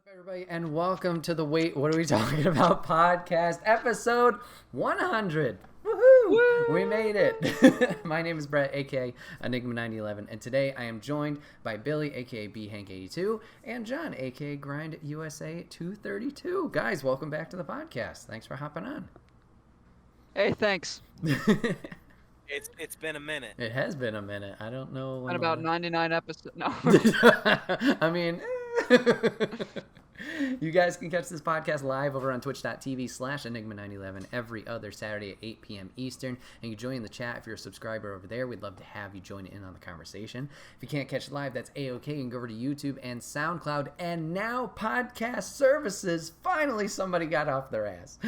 What's up, everybody, and welcome to the Wait, What Are We Talking About podcast, episode 100. Woohoo! Woo! We made it. My name is Bret, aka Enigma9011, and today I am joined by Billy, aka BHank82, and John, aka Grind USA 232. Guys, welcome back to the podcast. Thanks for hopping on. Hey, thanks. It's been a minute. It has been a minute. I don't know when. Been about 99 episodes. No. I mean, you guys can catch this podcast live over on twitch.tv/Enigma911 every other Saturday at 8 p.m. Eastern. And you join the chat if you're a subscriber over there. We'd love to have you join in on the conversation. If you can't catch it live, that's A-OK. You can go over to YouTube and SoundCloud. And now podcast services. Finally, somebody got off their ass.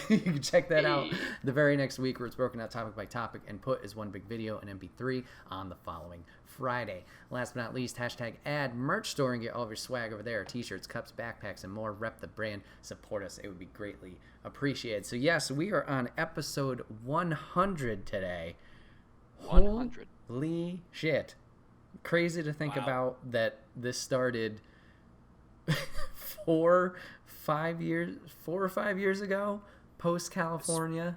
You can check that out the very next week where it's broken out topic by topic and put as one big video and MP3 on the following Friday. Last but not least, hashtag ad merch store and get all of your swag over there. T-shirts, cups, backpacks, and more. Rep the brand. Support us. It would be greatly appreciated. So yes, we are on episode 100 today. 100. Holy shit. Crazy to think about that this started 4 or 5 years ago, post California.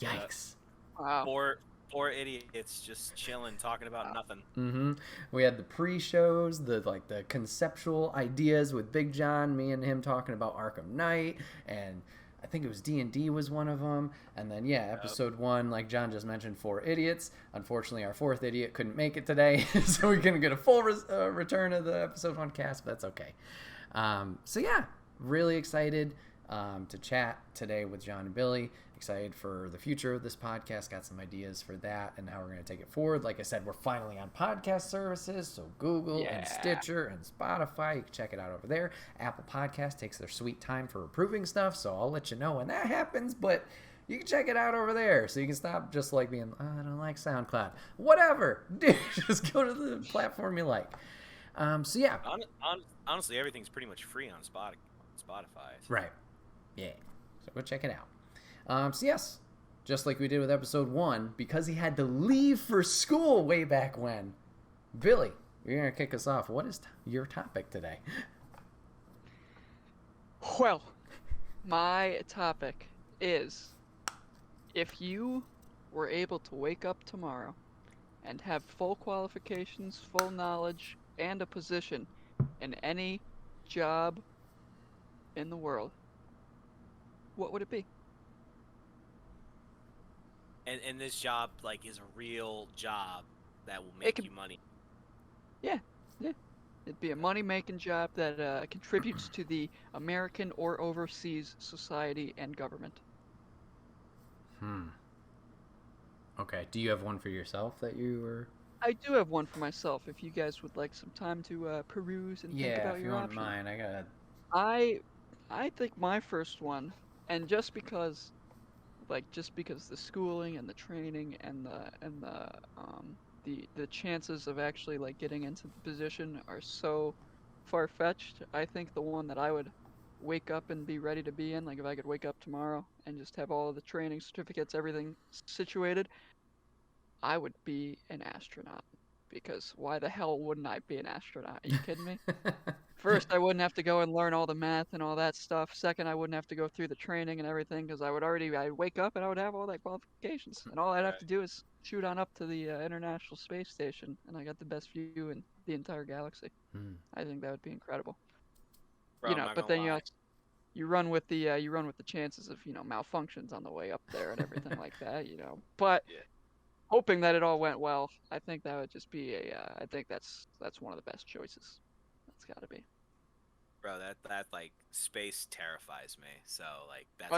Yikes. Wow. Four idiots just chilling, talking about nothing. Mm-hmm. We had the pre-shows, the conceptual ideas with Big John, me and him talking about Arkham Knight, and I think it was D&D was one of them. And then episode 1, like John just mentioned, 4 idiots. Unfortunately, our 4th idiot couldn't make it today, so we're gonna get a full return of the episode 1 cast, but that's okay. Really excited to chat today with John and Billy. Excited for the future of this podcast. Got some ideas for that and how we're going to take it forward. Like I said, we're finally on podcast services, so Google and Stitcher and Spotify. You can check it out over there. Apple Podcast takes their sweet time for approving stuff, so I'll let you know when that happens, but you can check it out over there, so you can stop just like being, I don't like SoundCloud. Whatever. Dude, just go to the platform you like. Honestly, everything's pretty much free on Spotify. So. Right. Yeah. So go check it out. Just like we did with episode 1, because he had to leave for school way back when. Billy, you're going to kick us off. What is your topic today? Well, my topic is, if you were able to wake up tomorrow and have full qualifications, full knowledge, and a position in any job in the world, what would it be? And this job is a real job that will make you money. Yeah. It'd be a money-making job that contributes to the American or overseas society and government. Okay. Do you have one for yourself that you were? I do have one for myself. If you guys would like some time to peruse and think about your options. Yeah, if you want mine, I think my first one, and just because the schooling and the training and the chances of actually getting into the position are so far-fetched, I think the one that I would wake up and be ready to be in, if I could wake up tomorrow and just have all of the training certificates, everything situated, I would be an astronaut. Because why the hell wouldn't I be an astronaut? Are you kidding me? First, I wouldn't have to go and learn all the math and all that stuff. Second, I wouldn't have to go through the training and everything because I'd wake up and I would have all that qualifications. And all I'd have to do is shoot on up to the International Space Station, and I got the best view in the entire galaxy. I think that would be incredible. Bro, but then you run with the chances of malfunctions on the way up there and everything like that. But. Yeah. Hoping that it all went well, I think that would just be I think that's one of the best choices. That's got to be. Bro, that space terrifies me. So that's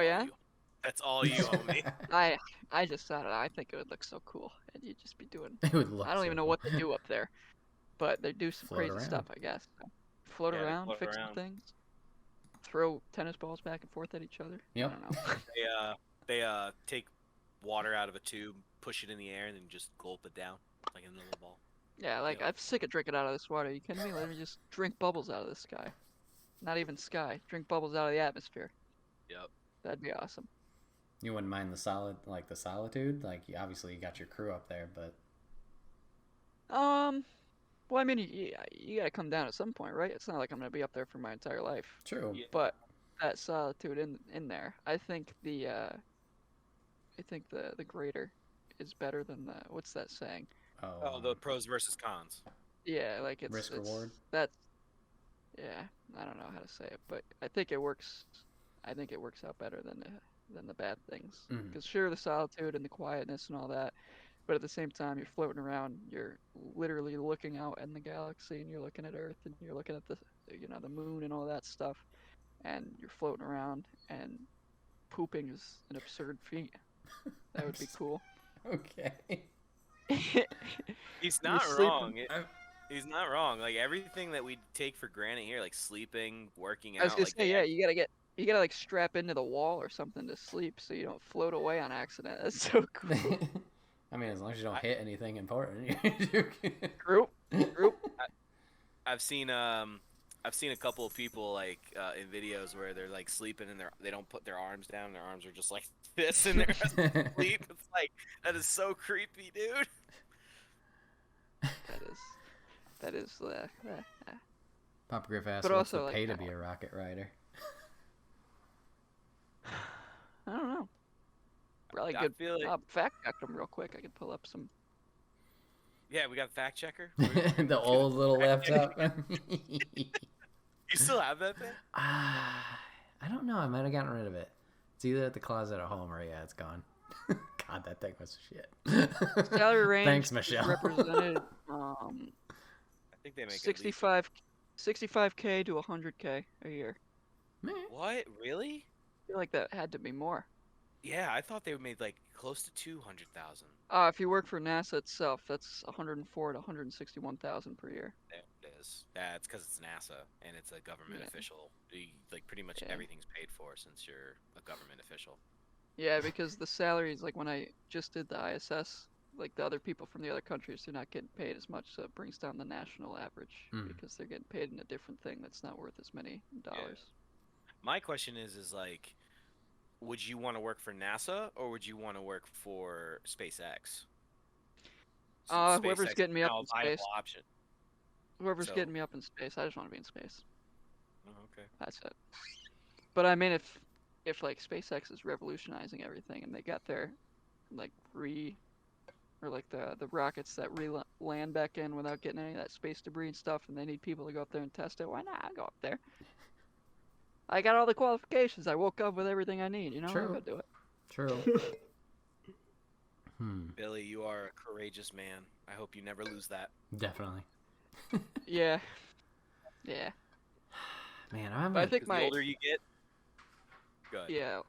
that's all you owe me. I just thought I think it would look so cool, and you'd just be doing. It would look. I don't even know cool. what they do up there, but they do some crazy stuff, I guess. Float around, fix some things, throw tennis balls back and forth at each other. Yep. I don't know. They take water out of a tube, push it in the air, and then just gulp it down in a little ball. Yeah, I'm sick of drinking out of this water. Are you kidding me? Let me just drink bubbles out of the sky. Not even sky. Drink bubbles out of the atmosphere. Yep. That'd be awesome. You wouldn't mind the solitude? Obviously you got your crew up there, but... Well, I mean, you gotta come down at some point, right? It's not like I'm gonna be up there for my entire life. True. Yeah. But that solitude in there, I think the greater is better than the what's that saying? Oh, the pros versus cons. Yeah, like risk reward. that's yeah. I don't know how to say it, but I think it works. I think it works out better than the bad things. Mhm. Because sure, the solitude and the quietness and all that, but at the same time, you're floating around. You're literally looking out in the galaxy, and you're looking at Earth, and you're looking at the moon and all that stuff, and you're floating around, and pooping is an absurd feat. That would be cool. Okay. He's You're not sleeping. wrong. He's not wrong. Like everything that we take for granted here, like sleeping, working I was out, gonna like say, yeah, you gotta like strap into the wall or something to sleep so you don't float away on accident. That's so cool. I mean, as long as you don't hit anything important. You're good. Group. I've seen a couple of people like in videos where they're like sleeping and they don't put their arms down. Their arms are just like this and they're asleep. It's like that is so creepy, dude. That is. Papa Griff asked, But "What's also, the pay like, to be a rocket rider?" I don't know. Probably I good. feel like Fact check them real quick. I could pull up some. yeah, we got a fact checker. The old little laptop. You still have that thing? I don't know. I might have gotten rid of it. It's either at the closet at home or yeah, it's gone. God, that thing was shit. Salary range. Thanks, Michelle. Represented I think they make 65K to 100K a year. Man. What? Really? I feel like that had to be more. Yeah, I thought they made like close to 200,000. If you work for NASA itself, that's 104 to 161,000 per year. There it is. That's because it's NASA and it's a government official. Like pretty much everything's paid for since you're a government official. Yeah, because the salaries, like when I just did the ISS, like the other people from the other countries, they're not getting paid as much, so it brings down the national average because they're getting paid in a different thing that's not worth as many dollars. Yeah. My question is like, would you want to work for NASA or would you want to work for SpaceX? Whoever's SpaceX getting me is up now in a viable space. option. Whoever's So- getting me up in space, I just want to be in space. Oh, okay. That's it. But I mean, if like SpaceX is revolutionizing everything and they got their like or like the rockets that land back in without getting any of that space debris and stuff, and they need people to go up there and test it, why not? I'll go up there. I got all the qualifications. I woke up with everything I need, you know? True. I'm gonna do it. True. Billy, you are a courageous man. I hope you never lose that. Definitely. Yeah. Yeah. Man, I'm. But I think 'Cause the older you get, good. Yeah.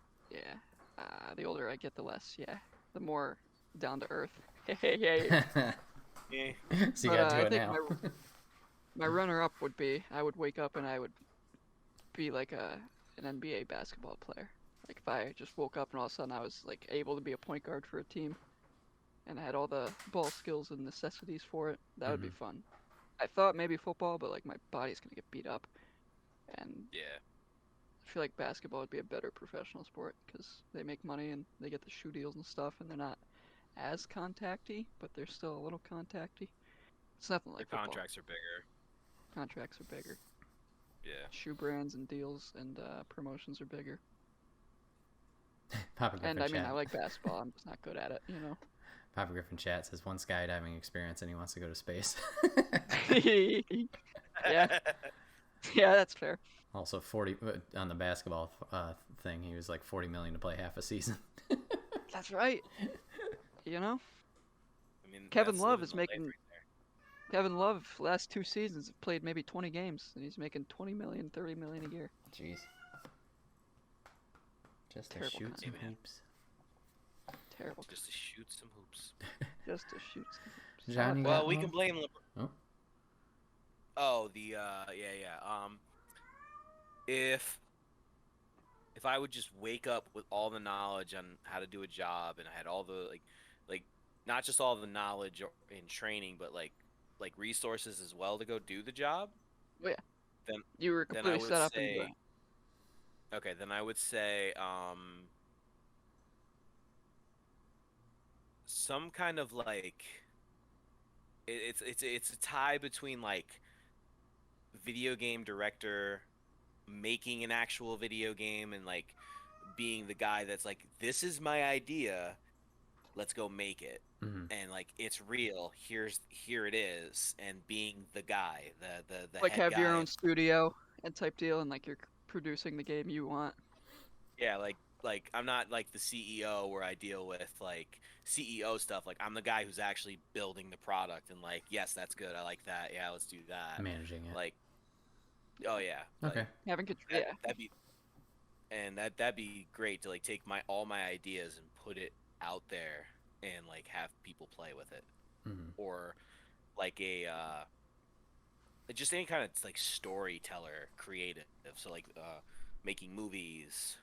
The older I get, the less. Yeah. The more down to earth. Yeah. Yeah. So you gotta do I it think now. my runner-up would be I would wake up and I would be like an NBA basketball player. Like if I just woke up and all of a sudden I was like able to be a point guard for a team, and I had all the ball skills and necessities for it, that would be fun. I thought maybe football, but like my body's gonna get beat up, and Yeah. I feel like basketball would be a better professional sport because they make money and they get the shoe deals and stuff, and they're not as contacty, but they're still a little contacty. It's nothing like The football. contracts are bigger. Contracts are bigger. Yeah. Shoe brands and deals and promotions are bigger. Papa Griffin And I mean, chat. I like basketball. I'm just not good at it, you know. Papa Griffin chat says one skydiving experience and he wants to go to space. Yeah, yeah, that's fair. Also 40 on the basketball thing. He was like 40 million to play half a season. That's right. You know, I mean, Kevin that's Love living is the life making. right Kevin Love last 2 seasons have played maybe 20 games, and he's making 20 million, 30 million a year. Jeez. Just to Terrible shoot some content. hoops. Terrible. there. Just to shoot some hoops. Just to shoot. Some John, you Well, got we one? can blame LeBron. Oh. Oh, yeah. If I would just wake up with all the knowledge on how to do a job, and I had all the like not just all the knowledge in training, but like resources as well to go do the job. You were Then I completely would set up say, and okay, then I would say some kind of like it's a tie between like video game director making an actual video game and like being the guy that's like, this is my idea, let's go make it. Mm-hmm. And like, it's real, here it is, and being the guy, the Like head have guy. your own studio and type deal, and like you're producing the game you want. Yeah, like I'm not like the CEO where I deal with like CEO stuff. Like I'm the guy who's actually building the product and like, yes, that's good, I like that, yeah, let's do that. Managing it. Like, oh yeah. Okay. Like, Having control. Yeah. that'd be great to like take all my ideas and put it out there and like have people play with it. Mm-hmm. Or like just any kind of like storyteller creative, so like making movies,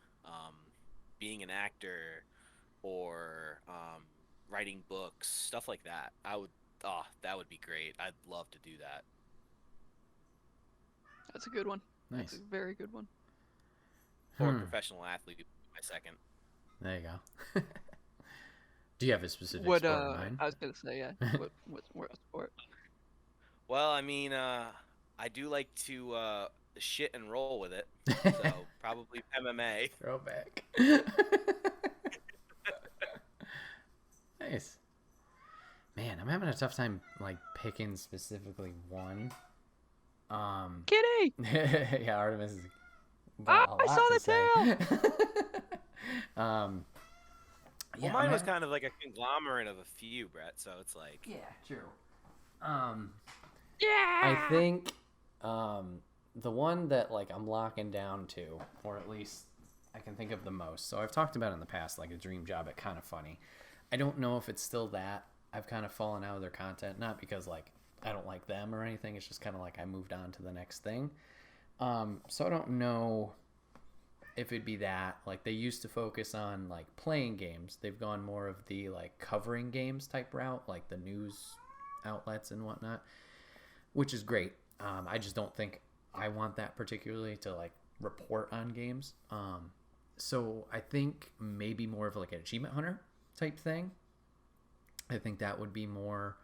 being an actor, or writing books, stuff like that. That would be great. I'd love to do that. That's a good one. Nice. That's a very good one. Or professional athlete would be my second. There you go. Do you have a specific What sport in mind? I was gonna say, yeah. what sport? Well, I mean, I do like to shit and roll with it, so probably MMA. Throwback. Nice. Man, I'm having a tough time like picking specifically one. Kitty. Yeah, Artemis is. Oh, I saw the tail. Well, mine was kind of like a conglomerate of a few, Brett. So it's like. Yeah, true. Yeah. I think the one that like I'm locking down to, or at least I can think of the most. So I've talked about it in the past, like a dream job at Kind of Funny. I don't know if it's still that. I've kind of fallen out of their content, not because like I don't like them or anything. It's just kind of like I moved on to the next thing. So I don't know if it'd be that. Like they used to focus on like playing games. They've gone more of the like covering games type route, like the news outlets and whatnot, which is great. I just don't think I want that particularly to like report on games. So I think maybe more of like an achievement hunter type thing. I think that would be more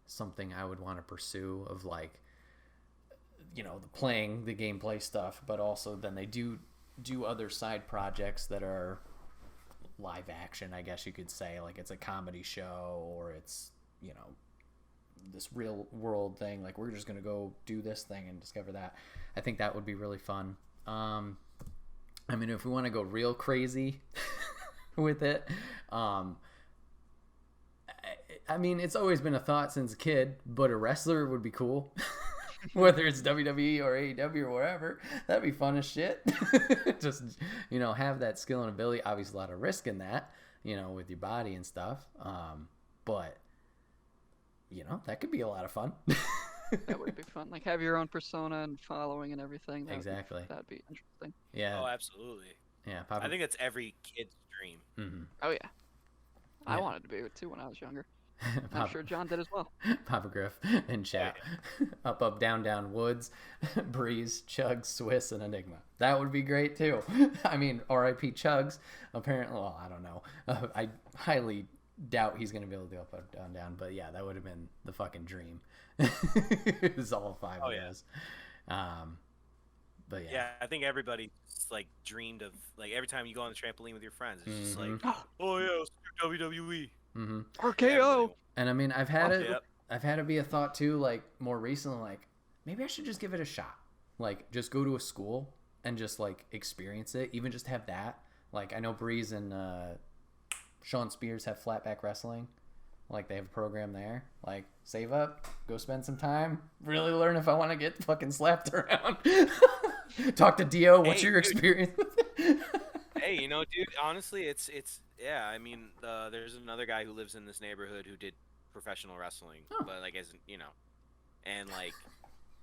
something I would want to pursue, of like, you know, the playing the gameplay stuff, but also then they do other side projects that are live action, I guess you could say. Like it's a comedy show, or it's, you know, this real world thing. Like we're just going to go do this thing and discover that. I think that would be really fun. I mean, if we want to go real crazy with it, I mean, it's always been a thought since a kid, but a wrestler would be cool. Whether it's WWE or AEW or wherever, that'd be fun as shit. Just, you know, have that skill and ability. Obviously, a lot of risk in that, you know, with your body and stuff. But, you know, that could be a lot of fun. That would be fun. Like have your own persona and following and everything. Exactly. That'd be interesting. Yeah. Oh, absolutely. Yeah. I think that's every kid's dream. Mm-hmm. Oh yeah. I wanted to be it too when I was younger. I'm sure John did as well. Papa Griff in chat. Up, up, down, down, Woods, Breeze, Chugs, Swiss, and Enigma. That would be great too. I mean, R.I.P. Chugs. Apparently, well, I don't know. I highly doubt he's going to be able to go up, down, down. But yeah, that would have been the fucking dream. It's all five of those. But yeah. Yeah, I think everybody like dreamed of like every time you go on the trampoline with your friends, it's just like, oh yeah, let's do WWE. Mm-hmm. RKO. And I mean, I've had it be a thought too, like more recently, like maybe I should just give it a shot. Like just go to a school and just like experience it. Even just have that. Like I know Breeze and Sean Spears have flatback wrestling. Like they have a program there. Like save up, go spend some time, really learn if I want to get fucking slapped around. Talk to Dio. What's your experience with it? Hey, you know, dude, honestly, it's yeah. I mean, there's another guy who lives in this neighborhood who did professional wrestling, but like as you know, and like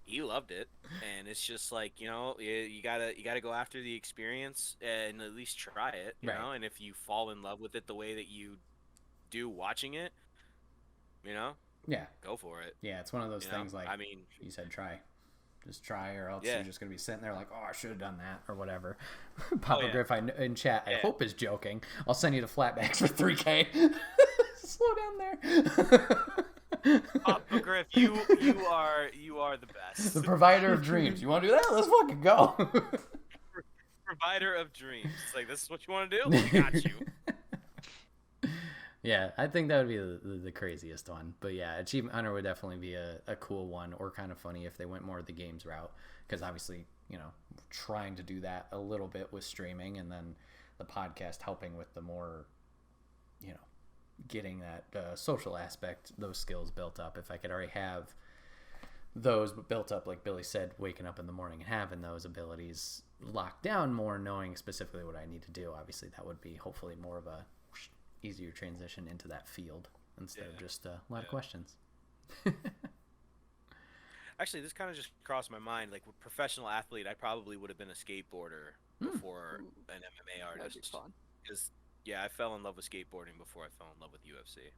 he loved it, and it's just like, you know, you gotta go after the experience and at least try it, you know. And if you fall in love with it the way that you do watching it, you know, go for it. Yeah, it's one of those things. Like, I mean, you said just try, or else you're just gonna be sitting there like, oh, I should have done that or whatever. Papa Griff in chat, I hope is joking. I'll send you the flatbacks for $3K. Slow down there. Papa Griff, you are the best. The provider of dreams. You want to do that? Let's fucking go. Provider of dreams. It's like, this is what you want to do? We got you. Yeah, I think that would be the craziest one. But yeah, Achievement Hunter would definitely be a cool one, or kind of funny if they went more of the games route. Because obviously, trying to do that a little bit with streaming, and then the podcast helping with the more, getting that social aspect, those skills built up. If I could already have those built up, like Billy said, waking up in the morning and having those abilities locked down more, knowing specifically what I need to do, obviously that would be hopefully more of a easier transition into that field instead of just a lot of questions. Actually, this kind of just crossed my mind. Like, with professional athlete, I probably would have been a skateboarder before an MMA artist. That'd be fun. Because, yeah, I fell in love with skateboarding before I fell in love with UFC.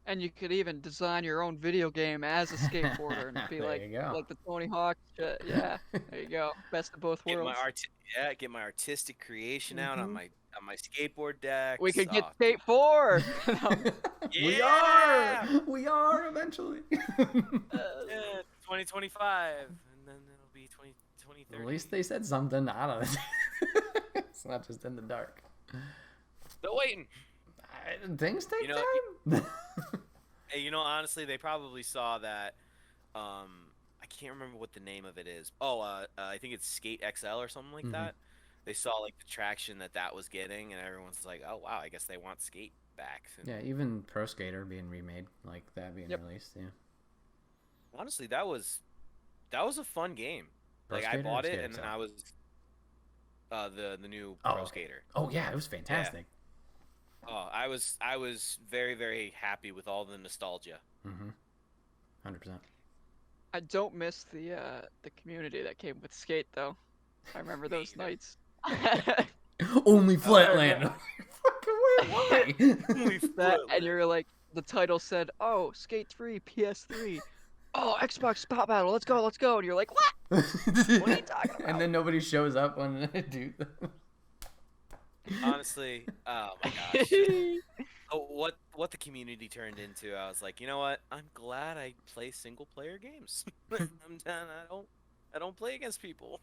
And you could even design your own video game as a skateboarder and be like the Tony Hawk shit. Yeah, there you go. Best of both worlds. Get my artistic creation out on my skateboard deck. We could get Skate 4. We are eventually. 2025, and then it'll be 2030. At least they said something. I don't know. It's not just in the dark. Still waiting. Things take time. Hey, honestly, they probably saw that. I can't remember what the name of it is. I think it's Skate XL or something like that. They saw like the traction that was getting, and everyone's like, "Oh wow, I guess they want Skate back." And yeah, even Pro Skater being remade, like that being released. Yeah. Honestly, that was a fun game. Like, I bought it, and then I was the new Pro Skater. Oh yeah, it was fantastic. Yeah. Oh, I was very, very happy with all the nostalgia. 100%. I don't miss the community that came with Skate though. I remember those nights. Only Flatland. Fucking why? Only Flatland. And you're like, the title said, "Oh, Skate 3, PS3. Oh, Xbox Spot Battle. Let's go. And you're like, what? What are you talking about? And then nobody shows up when they do. Honestly, oh my gosh. What the community turned into, I was like, you know what? I'm glad I play single player games. I'm done. I don't play against people.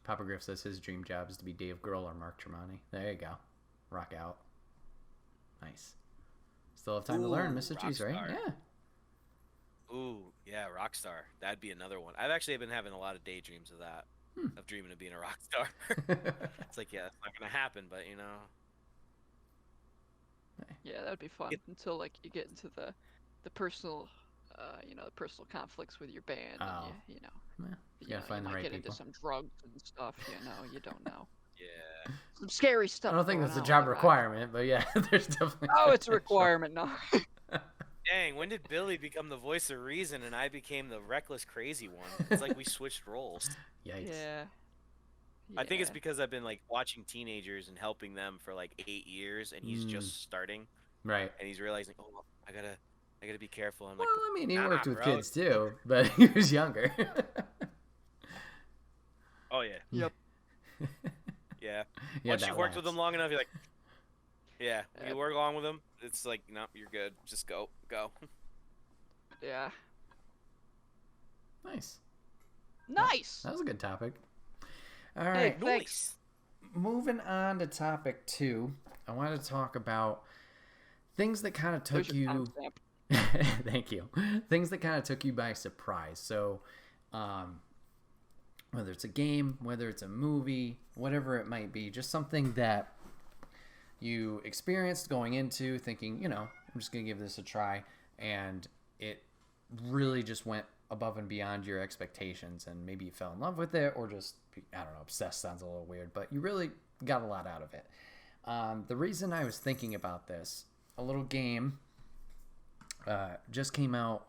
Papa Griff says his dream job is to be Dave Grohl or Mark Tremonti. There you go. Rock out. Nice. Still have time to learn, Mr. Cheese, right? Yeah. Ooh, yeah, Rockstar. That'd be another one. I've actually been having a lot of daydreams of that. Of dreaming of being a rock star. It's like, yeah, it's not gonna happen, but Yeah, that'd be fun until like you get into the personal, the personal conflicts with your band. And You gotta find the right get people. into some drugs and stuff. You don't know. Yeah. Some scary stuff. I don't think going that's a on job with the requirement, but yeah, there's definitely. Oh, it's a requirement now. Dang, when did Billy become the voice of reason and I became the reckless, crazy one? It's like we switched roles. Yikes. Yeah. I think it's because I've been like watching teenagers and helping them for like 8 years, and he's just starting. Right. And he's realizing, oh, I gotta be careful. I'm well, like, I mean, he worked with kids too, but he was younger. Oh yeah. Yep. Yeah. Once you've worked with them long enough, you're like, yeah, you work along with them. It's like, no, you're good. Just go. Yeah. Nice. Nice. That was a good topic. All right. Hey, thanks. Moving on to topic 2, I wanted to talk about things that kind of took you. Thank you. Things that kind of took you by surprise. So, whether it's a game, whether it's a movie, whatever it might be, just something that you experienced going into thinking, I'm just going to give this a try, and it really just went above and beyond your expectations, and maybe you fell in love with it, or just, I don't know, obsessed sounds a little weird, but you really got a lot out of it. The reason I was thinking about this, a little game just came out,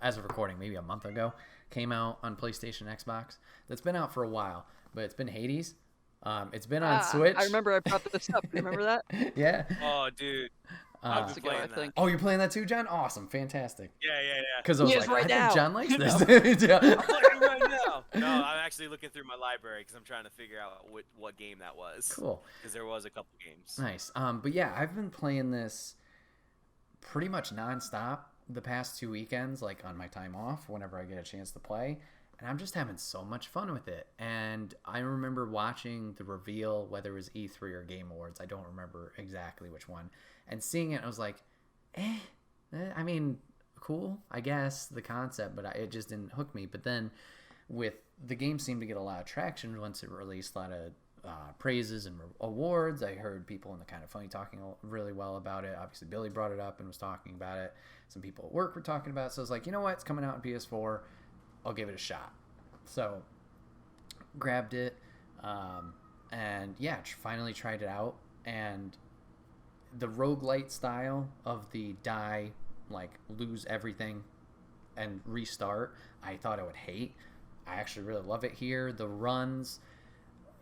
as of recording, maybe a month ago, came out on PlayStation, Xbox. That's been out for a while, but it's been Hades. It's been on Switch. I remember I brought this up. You remember that? Yeah. Oh, dude. I've been playing that. Oh, you're playing that too, John? Awesome. Fantastic. Yeah. Because I was like, right I now. think John likes this. I'm playing right now. No, I'm actually looking through my library because I'm trying to figure out what game that was. Cool. Because there was a couple games. Nice. But yeah, I've been playing this pretty much nonstop the past 2 weekends, like on my time off, whenever I get a chance to play. And I'm just having so much fun with it. And I remember watching the reveal, whether it was E3 or Game Awards. I don't remember exactly which one. And seeing it, I was like, I mean, cool, I guess, the concept, but it just didn't hook me. But then with the game seemed to get a lot of traction once it released, a lot of praises and awards. I heard people in the Kind of Funny talking really well about it. Obviously, Billy brought it up and was talking about it. Some people at work were talking about it. So I was like, you know what? It's coming out on PS4. I'll give it a shot. So grabbed it, and yeah, finally tried it out. And the roguelite style of the die, like lose everything and restart, I thought I would hate. I actually really love it here. The runs,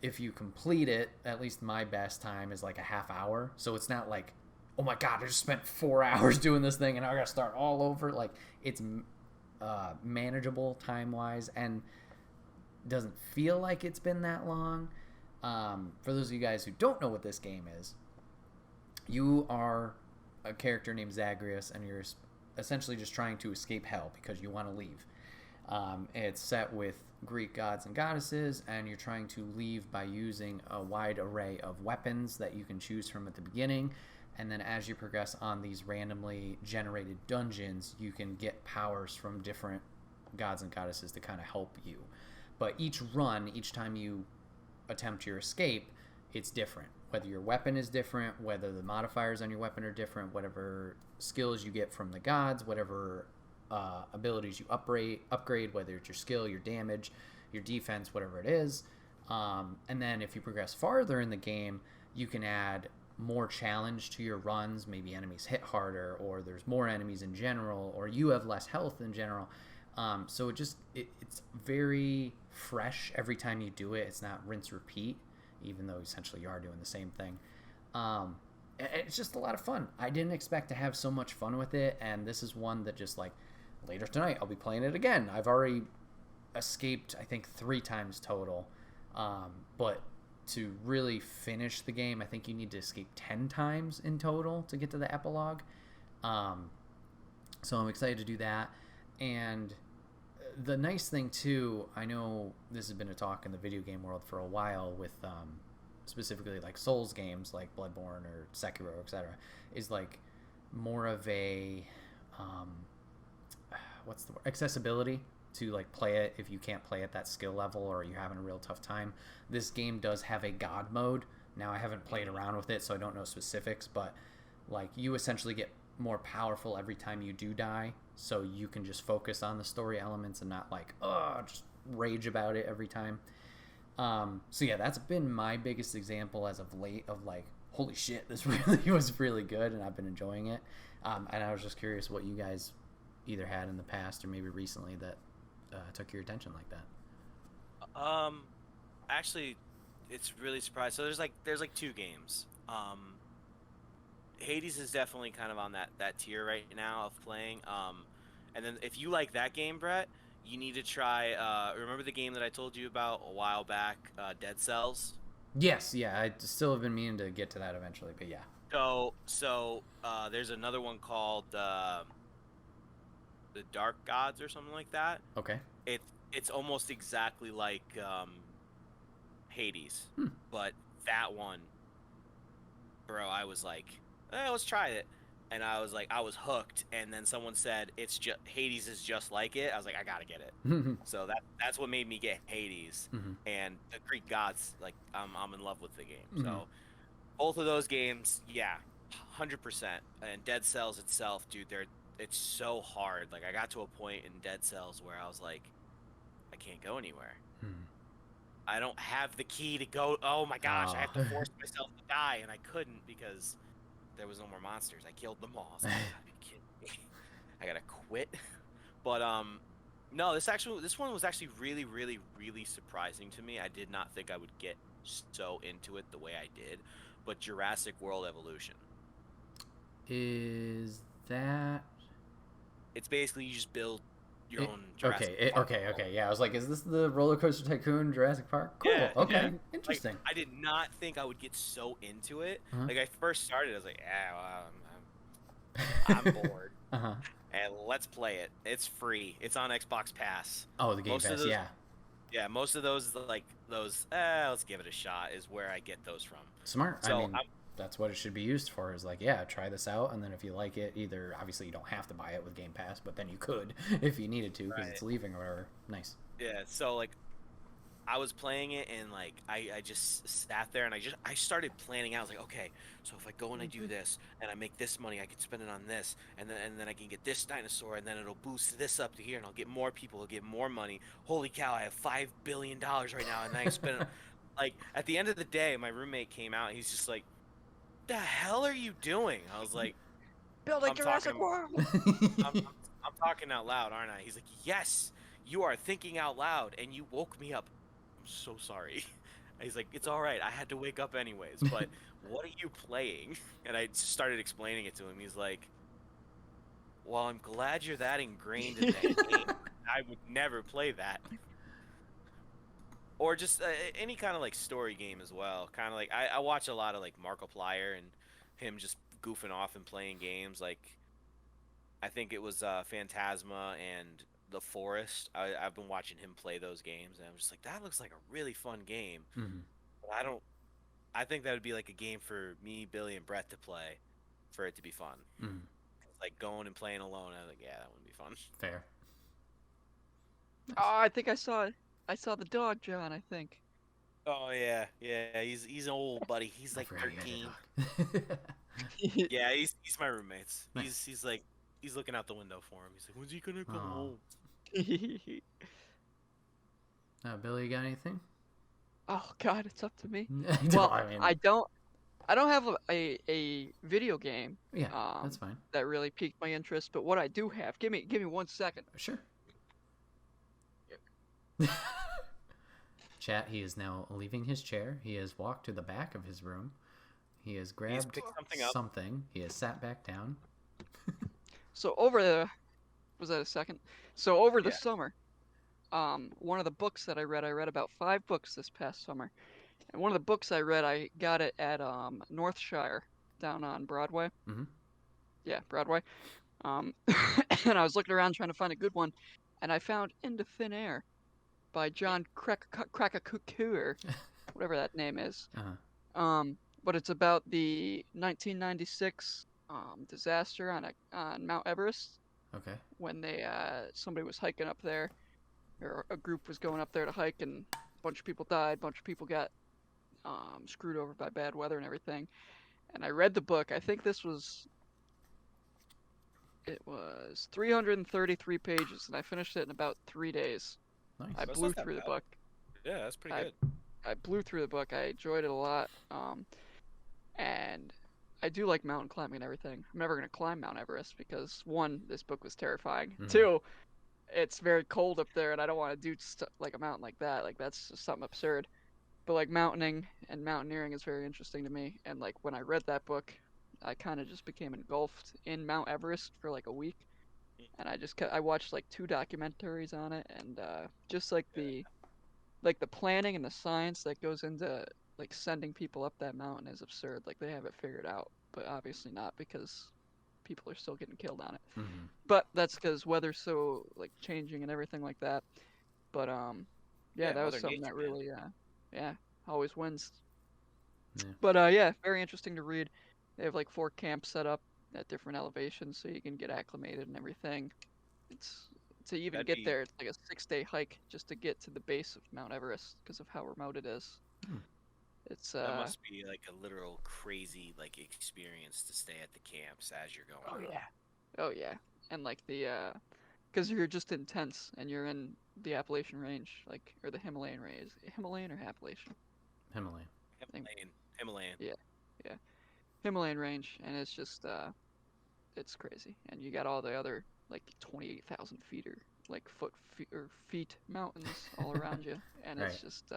if you complete it, at least my best time is like a half hour. So it's not like, oh my god, I just spent 4 hours doing this thing and I gotta start all over. Like, it's manageable time-wise and doesn't feel like it's been that long. For those of you guys who don't know what this game is, you are a character named Zagreus, and you're essentially just trying to escape hell because you want to leave. It's set with Greek gods and goddesses, and you're trying to leave by using a wide array of weapons that you can choose from at the beginning. And then as you progress on these randomly generated dungeons, you can get powers from different gods and goddesses to kind of help you. But each run, each time you attempt your escape, it's different. Whether your weapon is different, whether the modifiers on your weapon are different, whatever skills you get from the gods, whatever abilities you upgrade, whether it's your skill, your damage, your defense, whatever it is. And then if you progress farther in the game, you can add more challenge to your runs. Maybe enemies hit harder, or there's more enemies in general, or you have less health in general. So it's very fresh every time you do it. It's not rinse repeat, even though essentially you are doing the same thing. It's just a lot of fun. I didn't expect to have so much fun with it, and this is one that just, like, later tonight I'll be playing it again. I've already escaped, I think, 3 times total, but to really finish the game, I think you need to escape 10 times in total to get to the epilogue. So I'm excited to do that. And the nice thing too, I know this has been a talk in the video game world for a while with specifically like Souls games like Bloodborne or Sekiro, etc., is like more of a what's the word? Accessibility to like play it if you can't play at that skill level or you're having a real tough time. This game does have a god mode. Now, I haven't played around with it, so I don't know specifics, but like you essentially get more powerful every time you do die, so you can just focus on the story elements and not like just rage about it every time. So yeah, that's been my biggest example as of late of like, holy shit, this really was really good, and I've been enjoying it. And I was just curious what you guys either had in the past or maybe recently that took your attention like that. Actually, it's really surprised. So there's like 2 games. Hades is definitely kind of on that tier right now of playing. And then if you like that game, Bret, you need to try. Remember the game that I told you about a while back, Dead Cells? Yes, yeah. I still have been meaning to get to that eventually, but yeah. So there's another one called the Dark Gods or something like that. Okay. It's almost exactly like Hades, but that one, bro, I was like, let's try it, and I was like, I was hooked. And then someone said it's just Hades is just like it. I was like, I gotta get it. So that's what made me get Hades. And the Greek gods, like I'm in love with the game. So both of those games, yeah, 100%. And Dead Cells itself, dude, it's so hard. Like I got to a point in Dead Cells where I was like, I can't go anywhere. I don't have the key to go. Oh my gosh, I have to force myself to die, and I couldn't because there was no more monsters. I killed them all. I was like, are you kidding me? I gotta quit. But no, this one was actually really, really, really surprising to me. I did not think I would get so into it the way I did. But Jurassic World Evolution. Is that? It's basically you just build your own Jurassic Park. Okay. Yeah, I was like, is this the Roller Coaster Tycoon Jurassic Park? Cool. Yeah, okay. yeah. Interesting. Like, I did not think I would get so into it. Like I first started, I was like, well, I'm bored, Uh-huh. and let's play it. It's free. It's on Xbox Pass. Oh, the Game Most of Pass, those, yeah. yeah, most of those like those. Let's give it a shot. Is where I get those from. Smart. I So mean, that's what it should be used for. Is like, yeah, try this out, and then if you like it, either obviously you don't have to buy it with Game Pass, but then you could if you needed to because right, it's leaving or whatever. Nice. yeah. So like I was playing it and like I just sat there and I started planning out. I was like, okay, so if I go and I do this and I make this money, I can spend it on this, and then I can get this dinosaur, and then it'll boost this up to here, and I'll get more people, I'll get more money. Holy cow, I have $5 billion right now, and I can spend it. Like at the end of the day, my roommate came out. He's just like, "The hell are you doing?" I was like, Building "I'm talking. Jurassic World. I'm talking out loud, aren't I?" He's like, "Yes, you are thinking out loud, and you woke me up. I'm so sorry." He's like, "It's all right. I had to wake up anyways. But what are you playing?" And I started explaining it to him. He's like, "Well, I'm glad you're that ingrained in that game. I would never play that." Or just any kind of like story game as well. Kind of like I watch a lot of like Markiplier and him just goofing off and playing games. Like I think it was Phantasma and The Forest. I've been watching him play those games, and I'm just like, that looks like a really fun game. Mhm. But I don't. I think that would be like a game for me, Billy, and Brett to play, for it to be fun. Mhm. Like going and playing alone. I think yeah, that wouldn't be fun. Fair. Oh, I think I saw the dog, John. I think. Oh yeah, yeah. He's an old buddy. He's I like forgot you 13. had a dog. Yeah, he's my roommates. Nice. He's like he's looking out the window for him. He's like, when's he gonna come Oh. home? Billy, you got anything? Oh God, it's up to me. No, Well, I mean, I don't have a video game yeah, that's fine. that really piqued my interest, but what I do have, give me 1 second. Sure. Chat, he is now leaving his chair. He has walked to the back of his room. He has grabbed picked something up. something. He has sat back down. So was that a second? So over the Yeah. summer, one of the books that I read about 5 books this past summer, and one of the books I got it at Northshire down on Broadway. Mhm. Yeah, Broadway. And I was looking around trying to find a good one, and I found Into Thin Air by John Krakauer, whatever that name is. Uh-huh. But it's about the 1996 disaster on Mount Everest Okay. when somebody was hiking up there, or a group was going up there to hike, and a bunch of people died, a bunch of people got screwed over by bad weather and everything. And I read the book. I think it was 333 pages, and I finished it in about 3 days. Nice. I That's blew not that through the bad. book. Yeah, that's pretty I- good. I blew through the book. I enjoyed it a lot. And I do like mountain climbing and everything. I'm never gonna climb Mount Everest because 1, this book was terrifying. Mhm. 2, it's very cold up there, and I don't want to do like a mountain like that. Like that's just something absurd. But like mountaining and mountaineering is very interesting to me. And like when I read that book, I kind of just became engulfed in Mount Everest for like a week, and I watched like 2 documentaries on it, and just like the planning and the science that goes into like sending people up that mountain is absurd. Like they have it figured out, but obviously not because people are still getting killed on it. Mhm. But that's because weather's so like changing and everything like that. But yeah, that was Mother something Nature, that man. really yeah, always wins. Yeah. But yeah, very interesting to read. They have like 4 camps set up at different elevations so you can get acclimated and everything. It's to even That'd get be- there, it's like a 6-day hike just to get to the base of Mount Everest because of how remote it is. Hmm. It's That must be like a literal crazy like experience to stay at the camps as you're going. oh yeah, and like because you're just intense and you're in the Appalachian Range, like or the Himalayan Range, Himalayan or Appalachian, Himalayan. Himalayan. Yeah. Himalayan Range, and it's just it's crazy, and you got all the other like 28,000 feet or like feet mountains all around you, and Right. it's just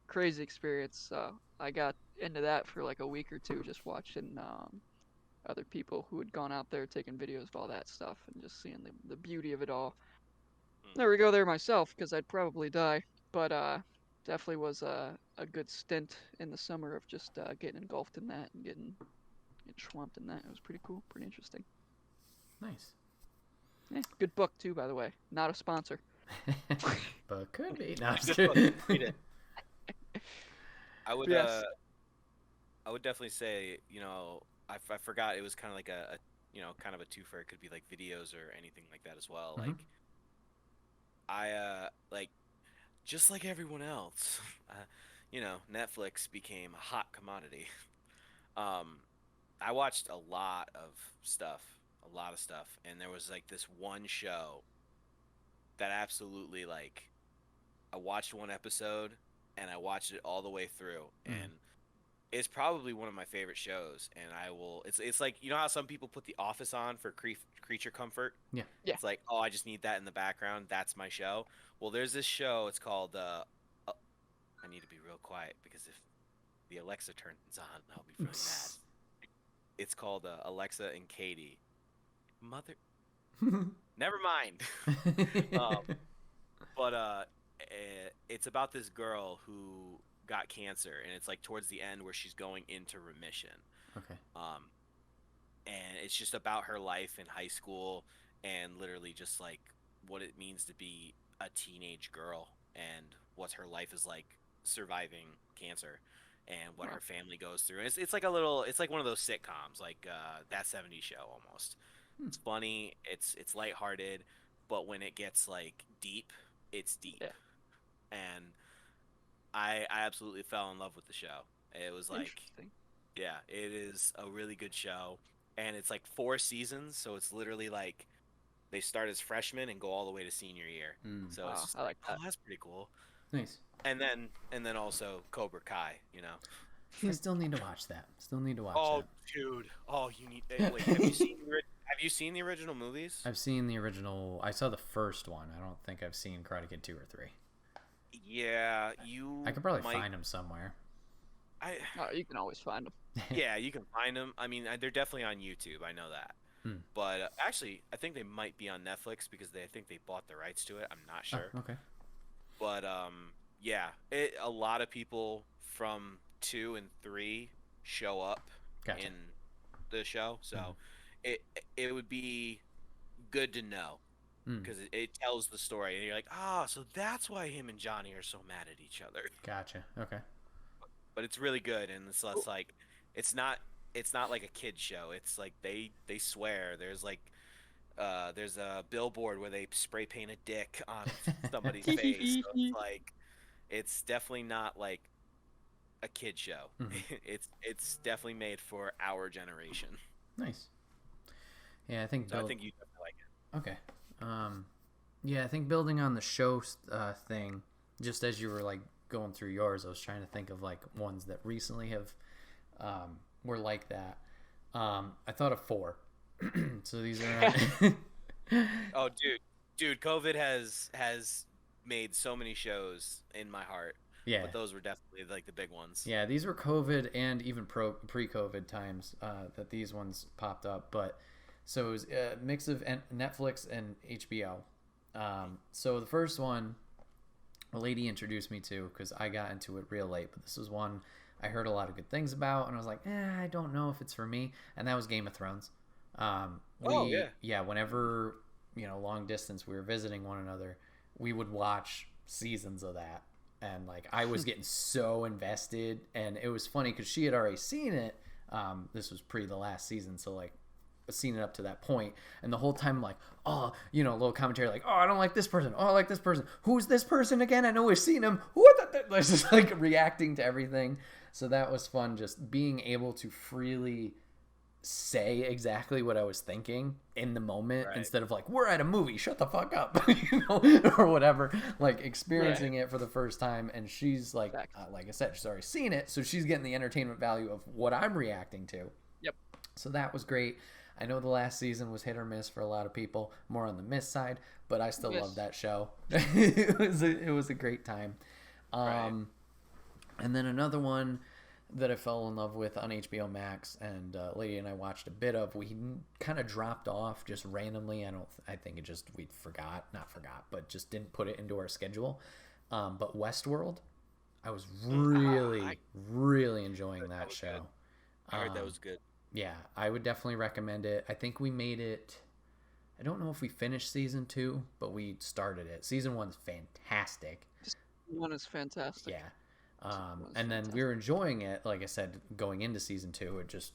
crazy experience. So I got into that for like a week or 2, just watching other people who had gone out there taking videos of all that stuff and just seeing the beauty of it all. Never go there myself because I'd probably die, but definitely was a good stint in the summer of just getting engulfed in that and getting swamped in that. It was pretty cool, pretty interesting. Nice. Good book too, by the way. Not a sponsor. But could be. No, I'm just Just kidding. read it. I would Yes. I would definitely say, I forgot it was kind of like kind of a twofer. It could be like videos or anything like that as well. Mhm. Like like just like everyone else, Netflix became a hot commodity. Um, I watched a lot of stuff, and there was like this one show that absolutely like I watched one episode and I watched it all the way through, Mm. and it's probably one of my favorite shows. And I will. It's like how some people put The Office on for creature comfort. Yeah. Yeah. It's like, oh, I just need that in the background. That's my show. Well, there's this show. It's called. I need to be real quiet because if the Alexa turns on, I'll be really mad. It's called Alexa and Katie. Mother. Never mind. But it's about this girl who got cancer, and it's like towards the end where she's going into remission. Okay. And it's just about her life in high school and literally just like what it means to be a teenage girl and what her life is like surviving cancer and what Wow. her family goes through. And it's like it's like one of those sitcoms, like That 70s Show almost. Hmm. It's funny, it's lighthearted, but when it gets like deep, it's deep. Yeah. And I absolutely fell in love with the show. It was like, Interesting. yeah, it is a really good show, and it's like 4 seasons, so it's literally like they start as freshmen and go all the way to senior year. Mm. So Wow, it's just I like oh, that. that's pretty cool. Nice. And then also Cobra Kai, I still need to watch that. Still need to watch Oh, that. dude. Oh, you need. Wait, have you seen the original movies? I've seen the original. I saw the first one. I don't think I've seen Karate Kid 2 or 3. Yeah, you. I could probably might, find them somewhere. Oh, you can always find them. Yeah, you can find them. I mean, they're definitely on YouTube. I know that. Hmm. But actually, I think they might be on Netflix because I think they bought the rights to it. I'm not sure. Oh, okay. But yeah, a lot of people from 2 and 3 show up Gotcha. in the show, so Mhm. it would be good to know Mm. because it tells the story, and you're like, so that's why him and Johnny are so mad at each other. Gotcha. Okay. But it's really good, and it's like it's not like a kid show. It's like they swear. There's like there's a billboard where they spray paint a dick on somebody's face. So it's like it's definitely not like a kid show. Mhm. It's definitely made for our generation. Nice. Yeah, I think. So I think you definitely like it. Okay. Yeah, I think building on the show thing, just as you were like going through yours, I was trying to think of like ones that recently have were like that. I thought of 4. So these are. Oh, dude, COVID has made so many shows in my heart. Yeah. But those were definitely like the big ones. Yeah, these were COVID and even pre-COVID times that these ones popped up. But so it was a mix of Netflix and HBO. So the first one, a lady introduced me to because I got into it real late. But this was one I heard a lot of good things about, and I was like, I don't know if it's for me. And that was Game of Thrones. Yeah. Whenever long distance, we were visiting one another, we would watch seasons of that. And like I was getting so invested, and it was funny because she had already seen it. This was pre the last season, so like seen it up to that point, and the whole time I'm like, a little commentary like, I don't like this person, I like this person, who's this person again? I know we've seen him. Just like reacting to everything. So that was fun, just being able to freely say exactly what I was thinking in the moment, Right. instead of like, we're at a movie, shut the fuck up, or whatever, like experiencing it for the first time. And she's like, like I said, she's already seen it, so she's getting the entertainment value of what I'm reacting to. Yep. So that was great. I know the last season was hit or miss for a lot of people, more on the miss side, but I still love that show. It was a great time. Right. And then another one that I fell in love with on HBO Max, and Lady and I watched a bit of. We kind of dropped off just randomly. I think it just we not forgot, but just didn't put it into our schedule. But Westworld, I was really enjoying that show. I heard that was good. Yeah, I would definitely recommend it. I think we made it I don't know if we finished season 2, but we started it. Season 1's fantastic. One is fantastic. Yeah. One's And then fantastic. we were enjoying it. Like I said, going into season 2, it just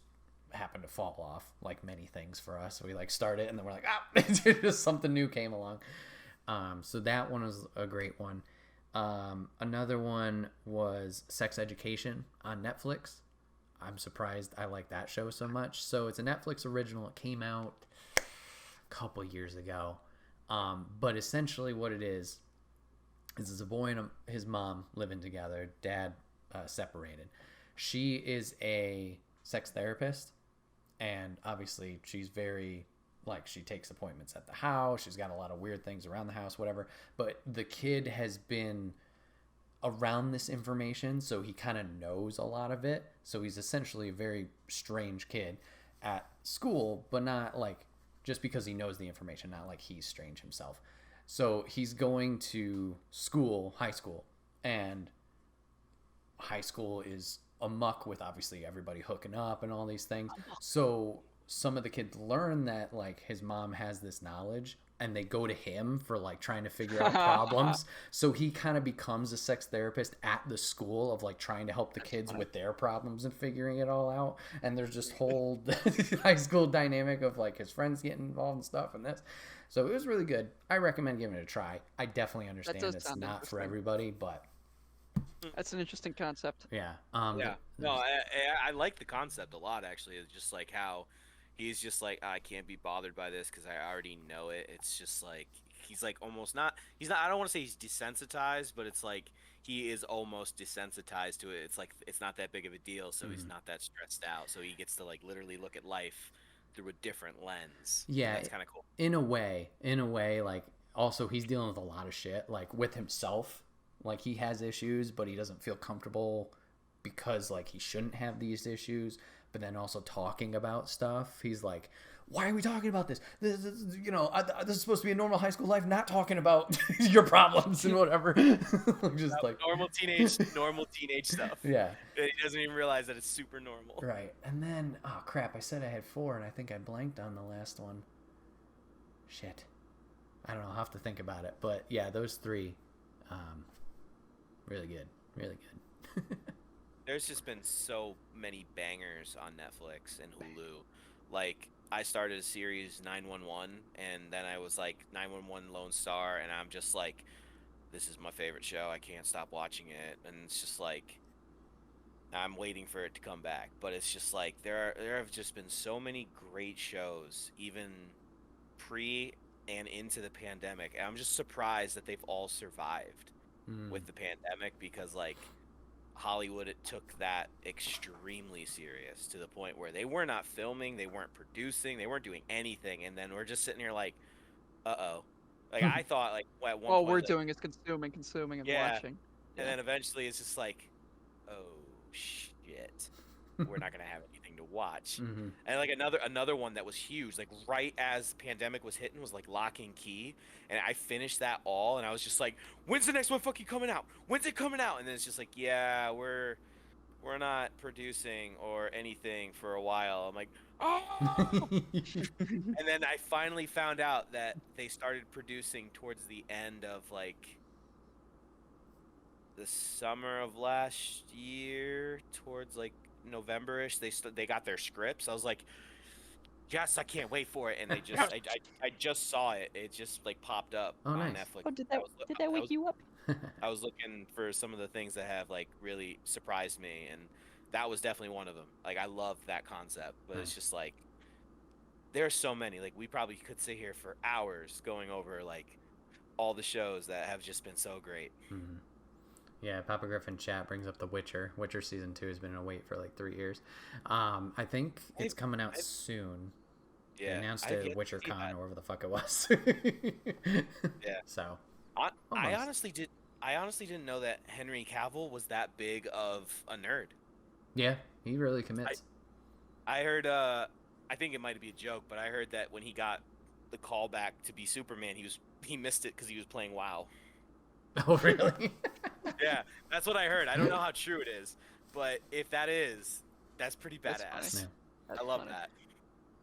happened to fall off, like many things for us. We like started and then we're like, just something new came along. So that one was a great one. Another one was Sex Education on Netflix. I'm surprised I like that show so much. So it's a Netflix original. It came out a couple years ago. But essentially what it is there's a boy and his mom living together. Dad separated. She is a sex therapist. And obviously she's very, like, she takes appointments at the house. She's got a lot of weird things around the house, whatever. But the kid has been around this information, so he kind of knows a lot of it. So he's essentially a very strange kid at school, but not like just because he knows the information, not like he's strange himself. So he's going to school, high school, and high school is amuck with obviously everybody hooking up and all these things. So some of the kids learn that like his mom has this knowledge and they go to him for like trying to figure out problems. So he kind of becomes a sex therapist at the school of like trying to help the kids with their problems and figuring it all out. And there's just whole high school dynamic of like his friends getting involved and stuff and this. So it was really good. I recommend giving it a try. I definitely understand it's not for everybody, but That's an interesting concept. yeah. Yeah. No, I like the concept a lot, actually. It's just like how he's just like, I can't be bothered by this because I already know it. It's just like, he's like almost not, I don't want to say he's desensitized, but it's like he is almost desensitized to it. It's like, it's not that big of a deal, so he's not that stressed out. So he gets to like literally look at life through a different lens. Yeah. That's kind of cool. In a way, like also he's dealing with a lot of shit, like with himself. Like he has issues, but he doesn't feel comfortable because like he shouldn't have these issues. But then also talking about stuff, he's like, "Why are we talking about this? This is supposed to be a normal high school life, not talking about your problems and whatever." Just like normal teenage stuff. Yeah. He doesn't even realize that it's super normal. Right. And then, oh crap! I said I had 4, and I think I blanked on the last one. Shit. I don't know. I'll have to think about it. But yeah, those 3. Really good. Really good. There's just been so many bangers on Netflix and Hulu. Like, I started a series 911, and then I was like 911 Lone Star, and I'm just like, this is my favorite show. I can't stop watching it. And it's just like, I'm waiting for it to come back. But it's just like, there have just been so many great shows, even pre and into the pandemic. And I'm just surprised that they've all survived with the pandemic, because like Hollywood took that extremely serious to the point where they were not filming, they weren't producing, they weren't doing anything, and then we're just sitting here like, like I thought like at one All point, we're like, consuming, and watching. and then eventually it's just like, oh shit, we're not gonna have anything to watch. And like another one that was huge, like right as pandemic was hitting, was like Lock and Key, and I finished that all, and I was just like, when's the next one fucking coming out? When's it coming out? And then it's just like, yeah, we're not producing or anything for a while. I'm like, oh. And then I finally found out that they started producing towards the end of like the summer of last year, towards like November-ish. They got their scripts. I was like, yes, I can't wait for it. And they just I just saw it. It just like popped up on nice. Netflix. Oh, did that wake you up? I was looking for some of the things that have like really surprised me, and that was definitely one of them. Like, I love that concept, but it's just like, there's so many. Like, we probably could sit here for hours going over like all the shows that have just been so great. Yeah, Papa Griffin chat brings up The Witcher. Witcher season 2 has been in a wait for like 3 years. I think it's coming out soon. Yeah, they announced it at WitcherCon or whatever the fuck it was. Yeah. So I honestly didn't know that Henry Cavill was that big of a nerd. Yeah, he really commits. I heard, I think it might be a joke, but I heard that when he got the call back to be Superman, he missed it because he was playing WoW. Oh, really? Yeah, that's what I heard. I don't know how true it is, but if that is, that's pretty badass. That's I love funny. that.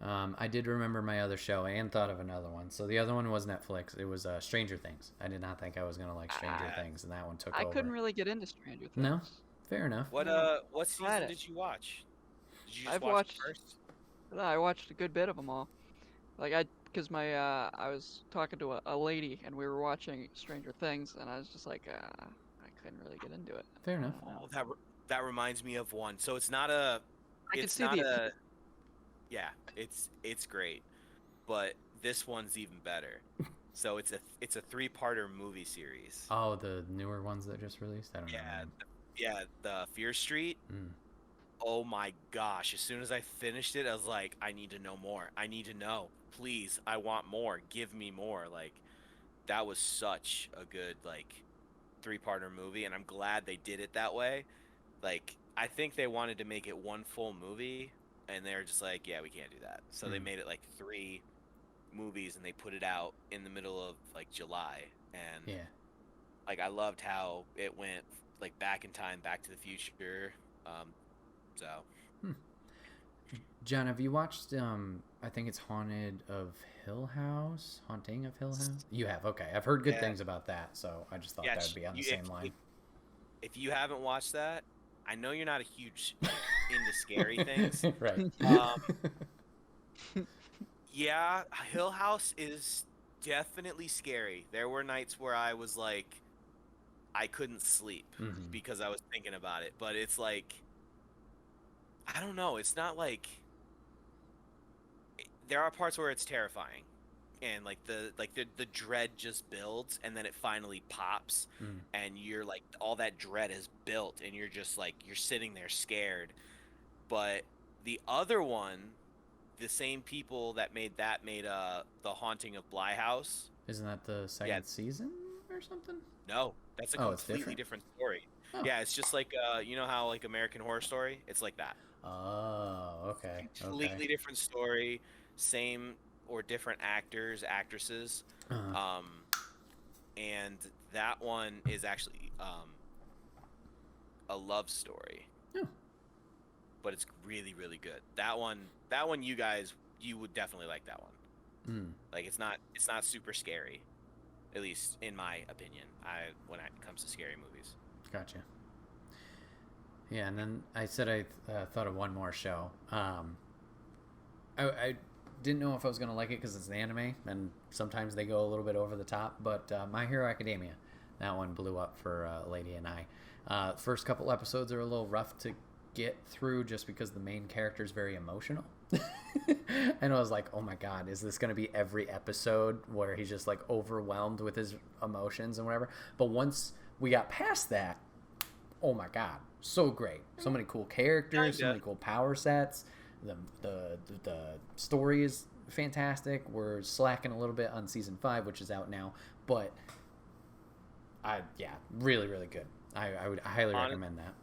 I did remember my other show and thought of another one. So the other one was Netflix. It was Stranger Things. I did not think I was gonna like Stranger Things, and that one took I over. couldn't really get into Stranger Things. No, fair enough. What No, what I've tried season it. did you watch? Did you just I've watch watched. the first? I watched a good bit of them all. Like because my I was talking to a lady and we were watching Stranger Things and I was just like, I couldn't really get into it. Fair enough. I don't know. Oh, that reminds me of one. So it's not a. I could It's see not the a. Yeah, it's great, but this one's even better. So it's a 3-parter movie series. Oh, the newer ones that just released. I don't know. Yeah, the Fear Street. Mm. Oh my gosh! As soon as I finished it, I was like, I need to know more. I need to know. Please, I want more. Give me more. Like, that was such a good like 3-parter movie, and I'm glad they did it that way. Like, I think they wanted to make it one full movie, and they're just like, yeah, we can't do that. So they made it like 3 movies, and they put it out in the middle of like July. And Yeah. like, I loved how it went like back in time, Back to the Future. So. John, have you watched? I think it's Haunting of Hill House. You have. Okay, I've heard good things about that, so I just thought that would be on the same line. If you haven't watched that, I know you're not a huge into scary things. Right. Yeah, Hill House is definitely scary. There were nights where I was like, I couldn't sleep because I was thinking about it. But it's like, I don't know. It's not like, there are parts where it's terrifying, and like the dread just builds, and then it finally pops, and you're like, all that dread is built, and you're just like, you're sitting there scared. But the other one, the same people that made The Haunting of Bly House. Isn't that the second season or something? No, that's a completely different story. Oh. Yeah, it's just like you know how like American Horror Story? It's like that. Oh, okay. Completely different story, same or different actors, actresses. And that one is actually a love story. Oh. But it's really, really good. That one you would definitely like that one. Like, it's not super scary, at least in my opinion. When it comes to scary movies. Gotcha. Yeah, and then I said I thought of one more show. I didn't know if I was gonna like it because it's an anime, and sometimes they go a little bit over the top. But My Hero Academia, that one blew up for Lady and I. First couple episodes are a little rough to get through just because the main character is very emotional. And I was like, oh my god, is this going to be every episode where he's just like overwhelmed with his emotions and whatever? But once we got past that, oh my god, so great. So many cool characters, so many cool power sets. The story is fantastic. We're slacking a little bit on season 5, which is out now, but really, really good. I would highly recommend that.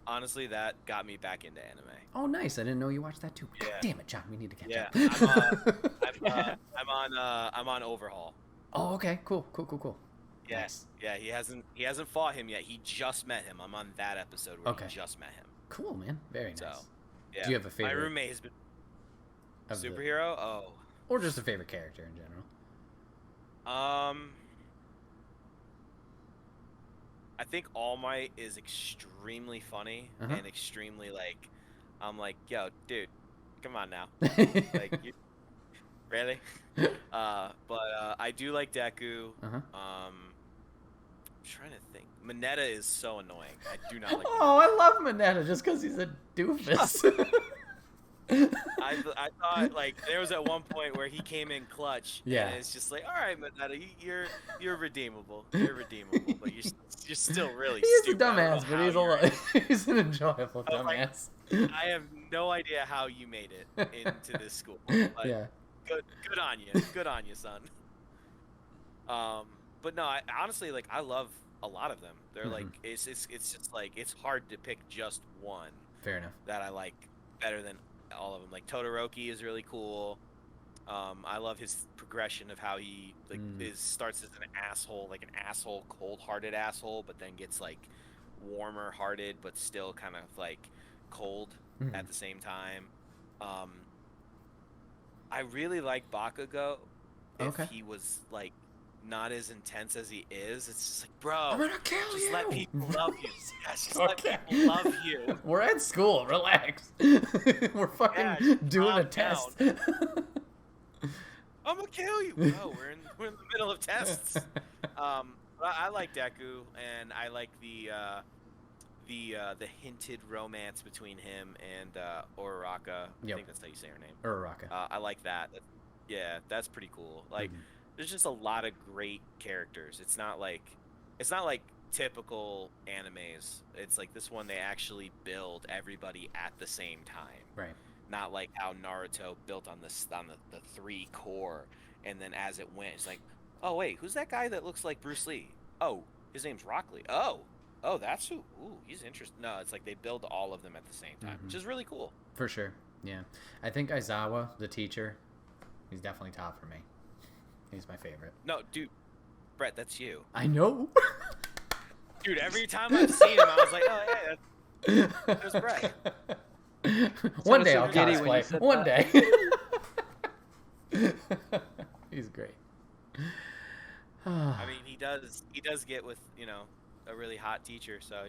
Honestly, that got me back into anime. Oh, nice! I didn't know you watched that too. God damn it, John! We need to catch up. I'm on Overhaul. Oh, okay, cool. Yes, yeah. He hasn't fought him yet. He just met him. I'm on that episode where he just met him. Cool, man. Very nice. So, yeah. Do you have a favorite? My roommate has been superhero. Or just a favorite character in general. I think All Might is extremely funny and extremely like, I'm like, yo, dude, come on now, like, really? But I do like Deku. I'm trying to think. Mineta is so annoying. I do not like. Oh, I love Mineta just because he's a doofus. I thought like there was at one point where he came in clutch. Yeah. And it's just like, all right, Mineta, you're redeemable. You're redeemable, but you're still really. He's stupid. a dumbass, but he's an enjoyable dumbass. Like, I have no idea how you made it into this school. But yeah. Good on you. Good on you, son. But no, I honestly like I love a lot of them. They're like it's just like it's hard to pick just one. Fair enough. That I like better than all of them. Like Todoroki is really cool. I love his progression of how he like starts as an asshole, cold-hearted asshole, but then gets like warmer-hearted, but still kind of like cold at the same time. I really like Bakugo if Okay. he was like not as intense as he is. It's just like, I'm bro, gonna kill just you. let people love you. Yes, just let Okay. people love you. We're at school. Relax. We're fucking Yeah, just doing a calm test. I'm gonna kill you. Bro, we're in the middle of tests. But I like Deku, and I like the hinted romance between him and Uraraka. I Yep. think that's how you say her name. Uraraka. I like that. Yeah, that's pretty cool. Like, there's just a lot of great characters. It's not like typical animes. It's like this one they actually build everybody at the same time. Right. Not like how Naruto built on the three core, and then as it went, it's like, oh wait, who's that guy that looks like Bruce Lee? Oh, his name's Rock Lee. Oh, that's who. Ooh, he's interesting. No, it's like they build all of them at the same time, which is really cool. For sure. Yeah. I think Aizawa, the teacher, he's definitely top for me. He's my favorite. No, dude, Bret, that's you. I know. Dude, every time I've seen him, I was like, oh yeah, there's Bret. One day I'll giddy when you cosplay. said One that. day. He's great. I mean, he does get with a really hot teacher, so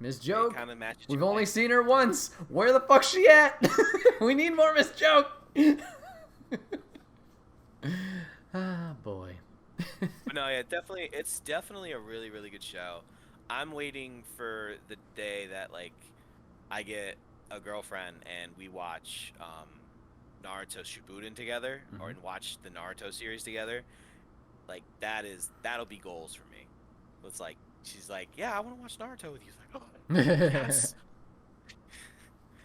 Miss Joke. kind of matches. We've only seen her once. Where the fuck's she at? We need more Miss Joke. Ah, boy. But no, yeah, definitely, it's definitely a really, really good show. I'm waiting for the day that like I get a girlfriend and we watch Naruto Shippuden together, or and watch the Naruto series together. Like that'll be goals for me. It's like she's like, yeah, I want to watch Naruto with you. It's like, oh, yes.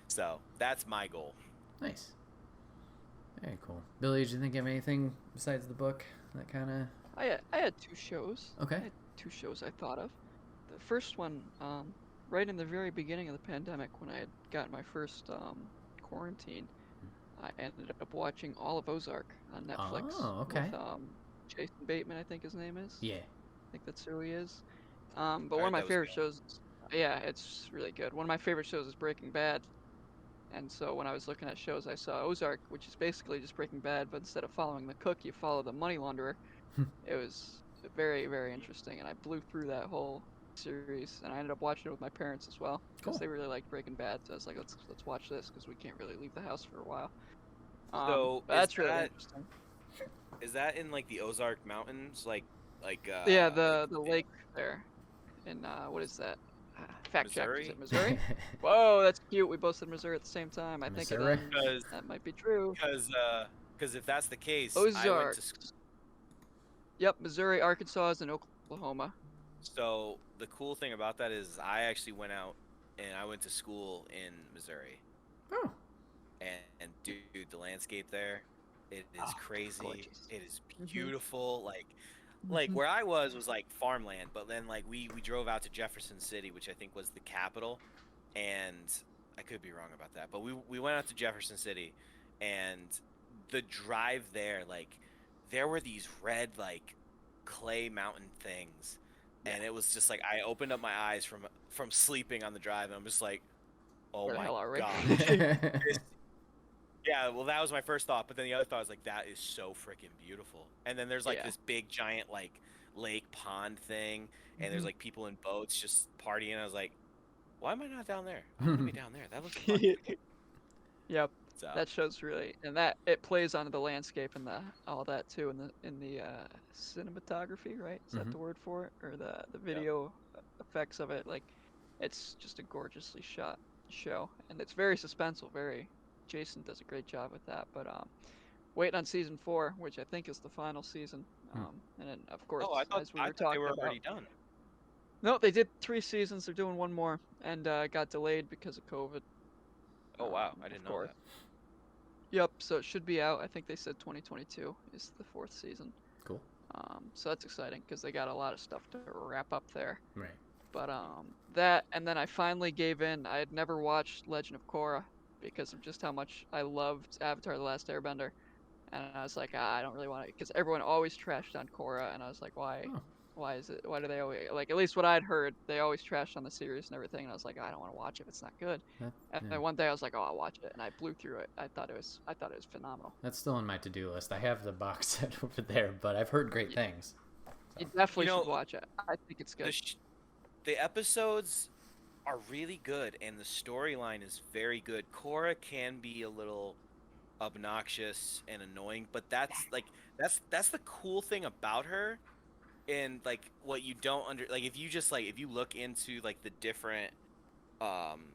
So that's my goal. Nice. Very cool. Billy, did you think of anything besides the book that kind of... I had two shows. Okay. I had two shows I thought of. The first one, right in the very beginning of the pandemic, when I had gotten my first quarantine, I ended up watching all of Ozark on Netflix. Oh, okay. With Jason Bateman, I think his name is. Yeah. I think that's who he is. But one of Heard my that was favorite good. shows, yeah, it's really good. One of my favorite shows is Breaking Bad. And so when I was looking at shows, I saw Ozark, which is basically just Breaking Bad, but instead of following the cook, you follow the money launderer. It was very, very interesting, and I blew through that whole series, and I ended up watching it with my parents as well, because Cool. they really liked Breaking Bad. So I was like, let's watch this, because we can't really leave the house for a while. So But that's really interesting. Is that in like the Ozark Mountains, Yeah, the lake there, in what is that? Fact check. Missouri? Is it Missouri? Whoa, that's cute. We both said Missouri at the same time. I think Missouri? that might be true. Because if that's the case, I Ozark. went to school. Yep, Missouri, Arkansas, and Oklahoma. So the cool thing about that is I actually went out and I went to school in Missouri, Oh. and dude, the landscape there, it is crazy. gorgeous. It is beautiful. Like where I was like farmland, but then like we drove out to Jefferson City, which I think was the capital, and I could be wrong about that, but we went out to Jefferson City, and the drive there, like there were these red like clay mountain things, and it was just like I opened up my eyes from sleeping on the drive, and I'm just like, oh Where the my hell are we? god. Yeah, well, that was my first thought, but then the other thought was like, that is so freaking beautiful. And then there's like Yeah. this big giant like lake pond thing, and there's like people in boats just partying. I was like, why am I not down there? I want to be down there. That looks fun. Yep, So, that show's really, and that it plays onto the landscape and all that too in the cinematography, right? Is that the word for it, or the video effects of it? Like, it's just a gorgeously shot show, and it's very suspenseful. Jason does a great job with that. But waiting on season 4, which I think is the final season. And then of course, oh, I thought, as we I were thought they talking were about, already done. no, they did 3 seasons. They're doing one more, and got delayed because of COVID. Oh wow, I of didn't know course. that. Yep, so it should be out. I think they said 2022 is the 4th season. Cool. So that's exciting because they got a lot of stuff to wrap up there. Right. But that, and then I finally gave in. I had never watched Legend of Korra because of just how much I loved Avatar: The Last Airbender, and I was like, I don't really want to, because everyone always trashed on Korra, and I was like, why? Oh. Why is it? Why do they always like? At least what I'd heard, they always trashed on the series and everything. And I was like, I don't want to watch it if it's not good. And Yeah. then one day I was like, oh, I'll watch it, and I blew through it. I thought it was phenomenal. That's still on my to-do list. I have the box set over there, but I've heard great things. You definitely You know, should watch it. I think it's good. The episodes are really good, and the storyline is very good. Korra can be a little obnoxious and annoying, but that's the cool thing about her. And like what you don't if you look into like the different um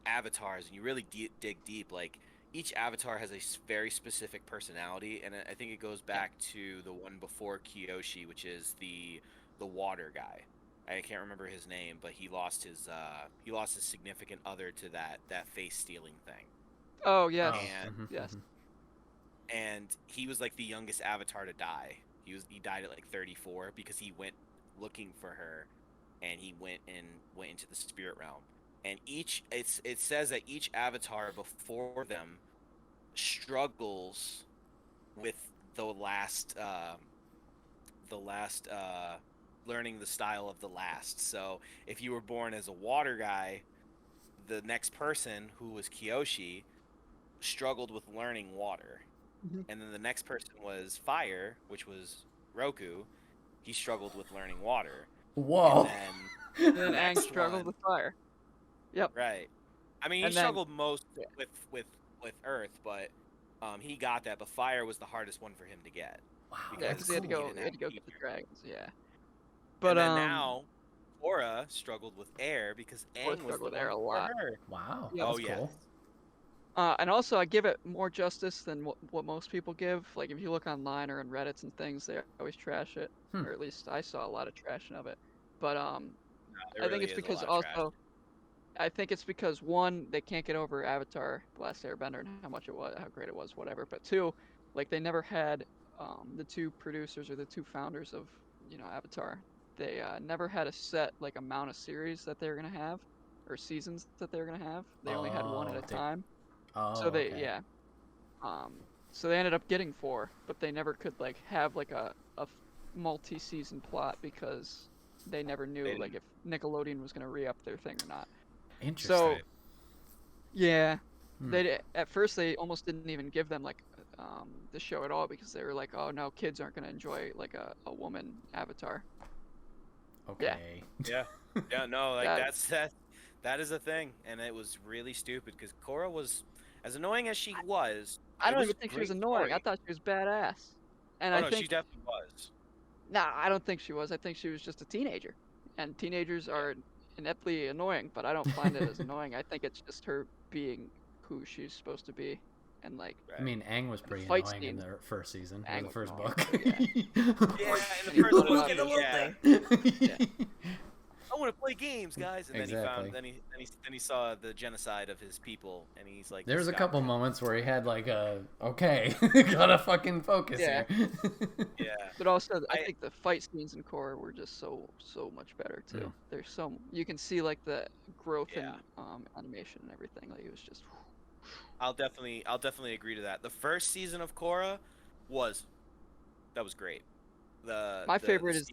avatars and you really dig deep, like each avatar has a very specific personality, and I think it goes back to the one before Kyoshi, which is the water guy. I can't remember his name, but he lost his significant other to that face stealing thing. Oh yes, And yes. and he was like the youngest avatar to die. He died at like 34 because he went looking for her, and he went into the spirit realm. And it says that each avatar before them struggles with the last learning the style of the last. So if you were born as a water guy, the next person, who was Kyoshi, struggled with learning water. And then the next person was fire, which was Roku. He struggled with learning water. Whoa. And then Aang struggled with fire. Yep. Right. I mean, he struggled most with Earth, but he got that. But fire was the hardest one for him to get. Wow. Yeah, because he had to go get the dragons. Yeah. But and then now, Korra struggled with air because Aang was the air a lot. For her. Wow. Yeah. That's cool. And also, I give it more justice than what most people give. Like, if you look online or in Reddits and things, they always trash it. Or at least I saw a lot of trashing of it. But I think it's because also, I think it's because, one, they can't get over Avatar: The Last Airbender and how great it was, whatever. But two, like, they never had the two producers or the two founders of, Avatar. They never had a set like amount of series that they were gonna have, or seasons that they were gonna have. They only had one at a time. So they so they ended up getting 4, but they never could like have like a multi-season plot because they never knew like if Nickelodeon was gonna re-up their thing or not. Interesting. So yeah, they at first they almost didn't even give them like the show at all because they were like, oh no, kids aren't gonna enjoy like a woman avatar. Okay. Yeah. No, like that is a thing, and it was really stupid because Korra was, as annoying as she was. I don't even think she was annoying. I thought she was badass. And I think she definitely was. Nah, I don't think she was. I think she was just a teenager, and teenagers are ineptly annoying. But I don't find it as annoying. I think it's just her being who she's supposed to be, and like. I mean, Aang was pretty annoying in the first season, or the first book. Yeah, in the first book, yeah. I want to play games, guys. And then he saw the genocide of his people, and he's like. There's a couple moments where he had like gotta fucking focus here. Yeah. But also, I think the fight scenes in Korra were just so much better too. Yeah. There's you can see like the growth in animation and everything. Like it was just. I'll definitely agree to that. The first season of Korra was great. My favorite's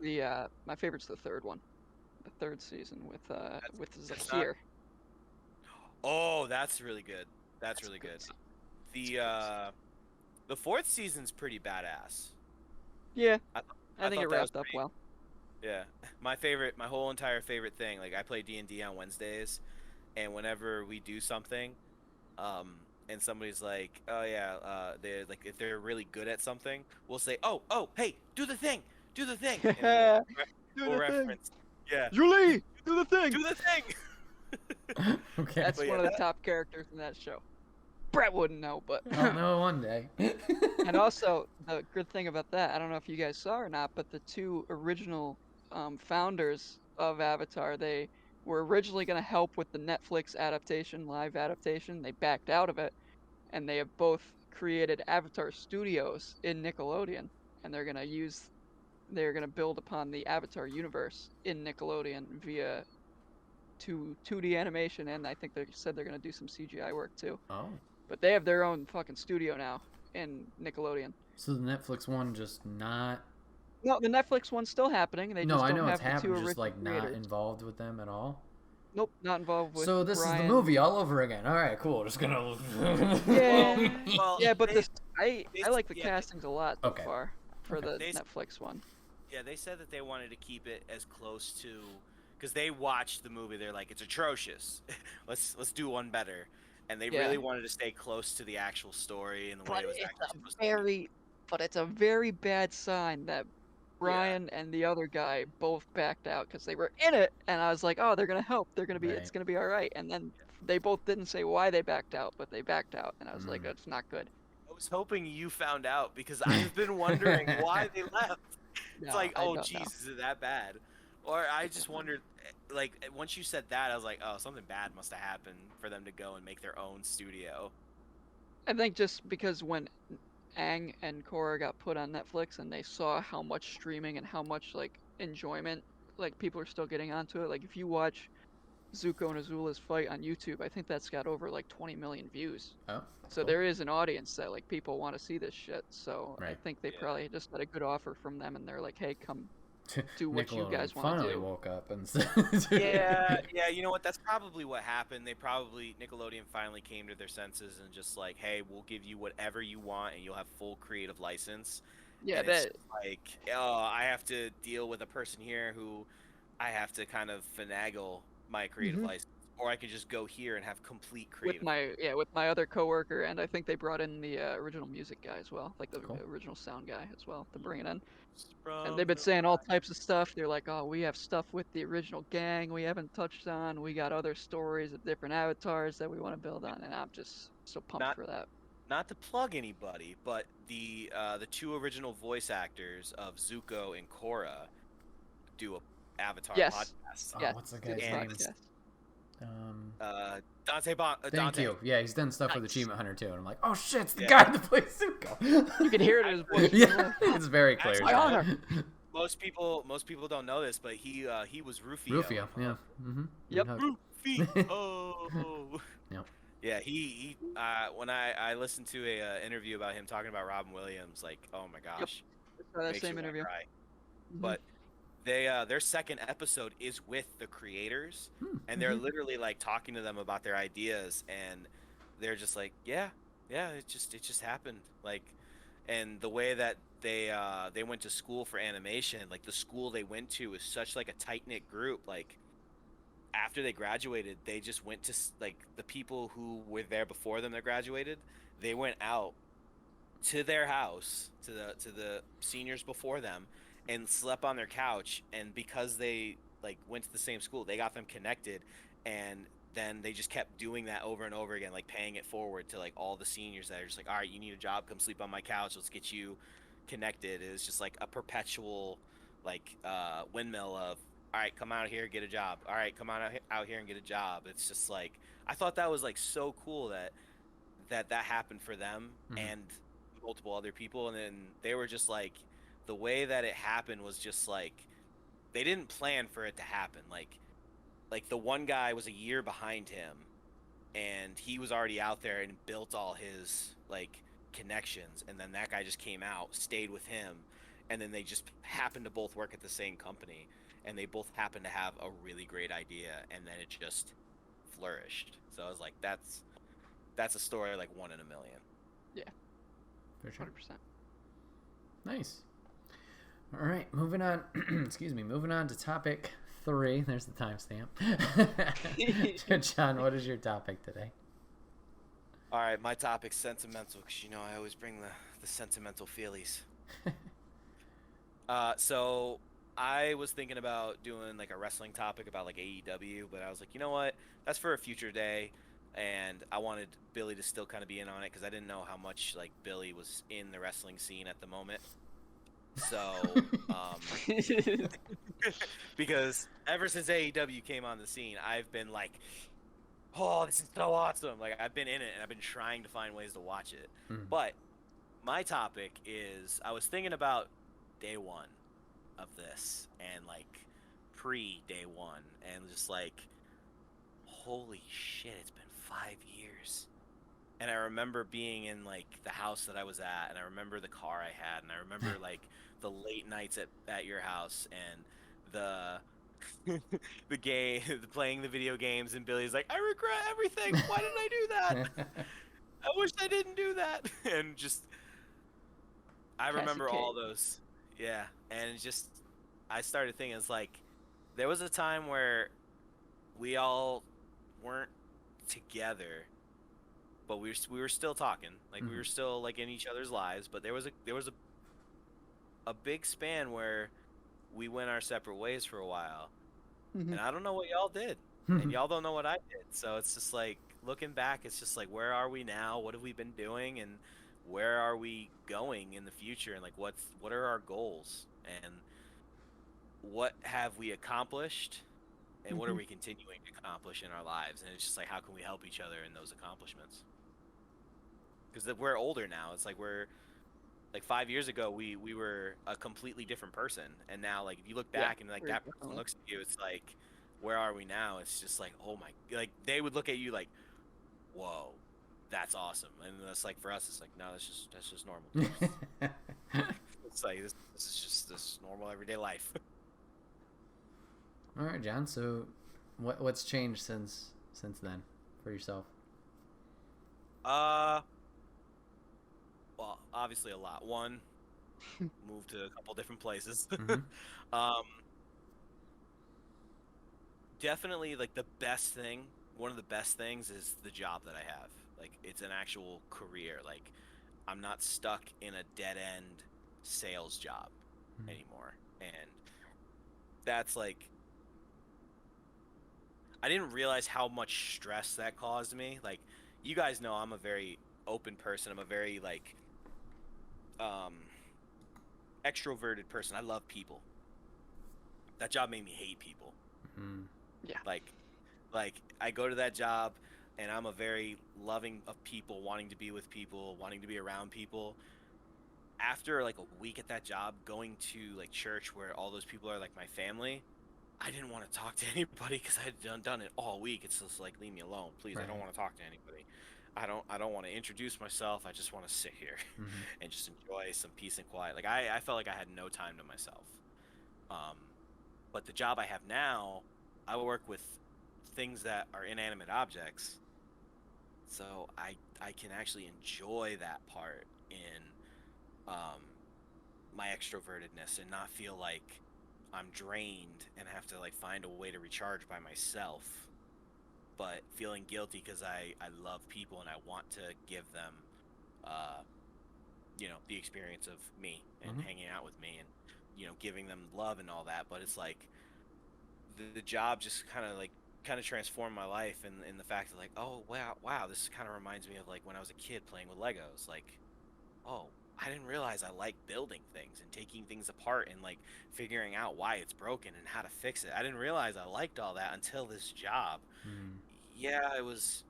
the third one. The third season with Zakir. Oh, that's really good. That's really good. The fourth season's pretty badass. Yeah, I think it wrapped up well. Yeah, my whole entire favorite thing. Like I play D&D on Wednesdays, and whenever we do something, and somebody's like, oh yeah, they like if they're really good at something, we'll say, oh, hey, do the thing. And we'll reference. Yeah. Julie, do the thing. Okay. That's one of the top characters in that show. Bret wouldn't know, but I'll know one day. And also, the good thing about that, I don't know if you guys saw or not, but the two original founders of Avatar, they were originally going to help with the Netflix live adaptation. They backed out of it, and they have both created Avatar Studios in Nickelodeon, and they're going to build upon the Avatar universe in Nickelodeon via 2D animation, and I think they said they're going to do some CGI work too. Oh. But they have their own fucking studio now in Nickelodeon. So the Netflix one just not No, the Netflix one's still happening. They No, just I don't know it's have the two happened, just original like not creators. involved with them at all. Nope, not involved with So this is the Brian. movie all over again. All right, cool. Just gonna. Yeah, Well, yeah, but they, this I like the yeah, castings a lot so Okay. far for Okay. the They- Netflix one. yeah, they said that they wanted to keep it as close to, because they watched the movie. They're like, it's atrocious. let's do one better. And they Yeah. really wanted to stay close to the actual story and the way But it was it's actually a supposed to be. very, but it's a very bad sign that Brian and the other guy both backed out because they were in it, and I was like, oh, they're gonna help. They're gonna be, Right. it's gonna be all right. And then they both didn't say why they backed out, but they backed out, and I was like, Mm. that's not good. I was hoping you found out because I've been wondering why they left. It's No, like, I oh, don't geez, know. is it that bad? Or I just wondered, like, once you said that, I was like, oh, something bad must have happened for them to go and make their own studio. I think just because when Aang and Korra got put on Netflix and they saw how much streaming and how much like enjoyment like people are still getting onto it. Like if you watch Zuko and Azula's fight on YouTube, I think that's got over like 20 million views. Oh. So Cool. there is an audience that like people want to see this shit. So I Right. think they Yeah. probably just got a good offer from them and they're like, "Hey, come do what you Nickelodeon guys want to finally do." woke up and Yeah, yeah, you know what? That's probably what happened. Nickelodeon finally came to their senses and just like, hey, we'll give you whatever you want and you'll have full creative license. Yeah, And it's that like, oh, I have to deal with a person here who I have to kind of finagle my creative Mhm. license, or I could just go here and have complete creative. with my other coworker, and I think they brought in the original music guy as well, like the Cool. original sound guy as well to bring it in. From And they've been the- saying all types of stuff. They're like, "Oh, we have stuff with the original gang we haven't touched on. We got other stories of different avatars that we want to build on." And I'm just so pumped Not- for that. Not to plug anybody, but the two original voice actors of Zuko and Korra do a Avatar Yes. podcast. Oh, Yes, what's the do the guy's And- name? podcast. Dante Thank Dante. you. Yeah, he's done stuff with Nice. Achievement Hunter too, and I'm like, oh shit, it's the Yeah. guy that plays Zuko. You can hear it in his voice. Yeah, it's very clear. Actually, my honor. Most people don't know this, but he was Rufio. Rufio, yeah. Mm-hmm. Yep. Rufio. Yep. Yeah, he when I listened to a interview about him talking about Robin Williams, like, oh my gosh, That makes same you wanna interview. cry. Mhm. But they their second episode is with the creators, and they're Mhm. literally like talking to them about their ideas, and they're just like, yeah, it just happened, like, and the way that they went to school for animation, like the school they went to is such like a tight knit group, like. After they graduated, they just went to like the people who were there before them that graduated. They went out to their house to the seniors before them and slept on their couch. And because they like went to the same school, they got them connected. And then they just kept doing that over and over again, like paying it forward to like all the seniors that are just like, all right, you need a job, come sleep on my couch. Let's get you connected. It was just like a perpetual like windmill of. All right, come out here, get a job. All right, come out here and get a job. It's just like I thought that was like so cool that happened for them and multiple other people, and then they were just like the way that it happened was just like they didn't plan for it to happen. Like the one guy was a year behind him, and he was already out there and built all his like connections, and then that guy just came out, stayed with him, and then they just happened to both work at the same company. And they both happened to have a really great idea, and then it just flourished. So I was like, that's a story like 1 in a million. For sure. 100%. Nice. All right, moving on. Excuse me. Moving on to topic 3. There's the timestamp. John, what is your topic today? All right, my topic's sentimental because I always bring the sentimental feelies. So I was thinking about doing like a wrestling topic about like AEW, but I was like, you know what? That's for a future day. And I wanted Billy to still kind of be in on it because I didn't know how much like Billy was in the wrestling scene at the moment. So, because ever since AEW came on the scene, I've been like, oh, this is so awesome. Like I've been in it and I've been trying to find ways to watch it. But my topic is I was thinking about day one of this and like pre-day one and just like holy shit, it's been 5 years. And I remember being in like the house that I was at, and I remember the car I had, and I remember like the late nights at your house and the the game, playing the video games, and Billy's like, I regret everything. Why didn't I do that? I wish I didn't do that. And just, I Cassie remember all Cage. those. Yeah. And just, I started thinking, it's like, there was a time where we all weren't together, but we were still talking. Like, we were Mhm. still like in each other's lives, but there was a big span where we went our separate ways for a while. Hmm. And I don't know what y'all did. And y'all don't know what I did. So it's just like looking back, it's just like where are we now? What have we been doing and where are we going in the future and like what are our goals and what have we accomplished and what are Hmm. we continuing to accomplish in our lives? And it's just like how can we help each other in those accomplishments? Because we're older now. It's like we're like 5 years ago we were a completely different person, and now like if you look Yeah, back and like very that person definitely. looks at you, it's like where are we now? It's just like oh my, like they would look at you like whoa, that's awesome, and that's like for us it's like no, that's just normal to us. It's like this is just this normal everyday life. All right, John. So, what's changed since then for yourself? uh well, obviously a lot. One, moved to a couple different places. Mm-hmm. um Definitely like the best thing, one of the best things is the job that I have. Like it's an actual career. Like I'm not stuck in a dead end sales job anymore. And that's like I didn't realize how much stress that caused me. Like you guys know I'm a very open person. I'm a very like um extroverted person. I love people. That job made me hate people. Mm-hmm. Yeah. Like I go to that job and I'm a very loving of people, wanting to be with people, wanting to be around people. After like a week at that job, going to like church where all those people are like my family, I didn't want to talk to anybody because I had done it all week. It's just like leave me alone, please. I Right. don't want to talk to anybody. I don't want to introduce myself. I just want to sit here Mm-hmm. and just enjoy some peace and quiet. Like I felt like I had no time to myself. Um, but the job I have now, I work with things that are inanimate objects, so I can actually enjoy that part in um, my extrovertedness and not feel like I'm drained and have to like find a way to recharge by myself, but feeling guilty because I love people and I want to give them uh, the experience of me and Mm-hmm. hanging out with me and giving them love and all that. But it's like the job just kind of transformed my life in the fact that like oh wow, this kind of reminds me of like when I was a kid playing with Legos. Like oh, I didn't realize I like building things and taking things apart and like figuring out why it's broken and how to fix it. I didn't realize I liked all that until this job. Mm-hmm. Yeah, it was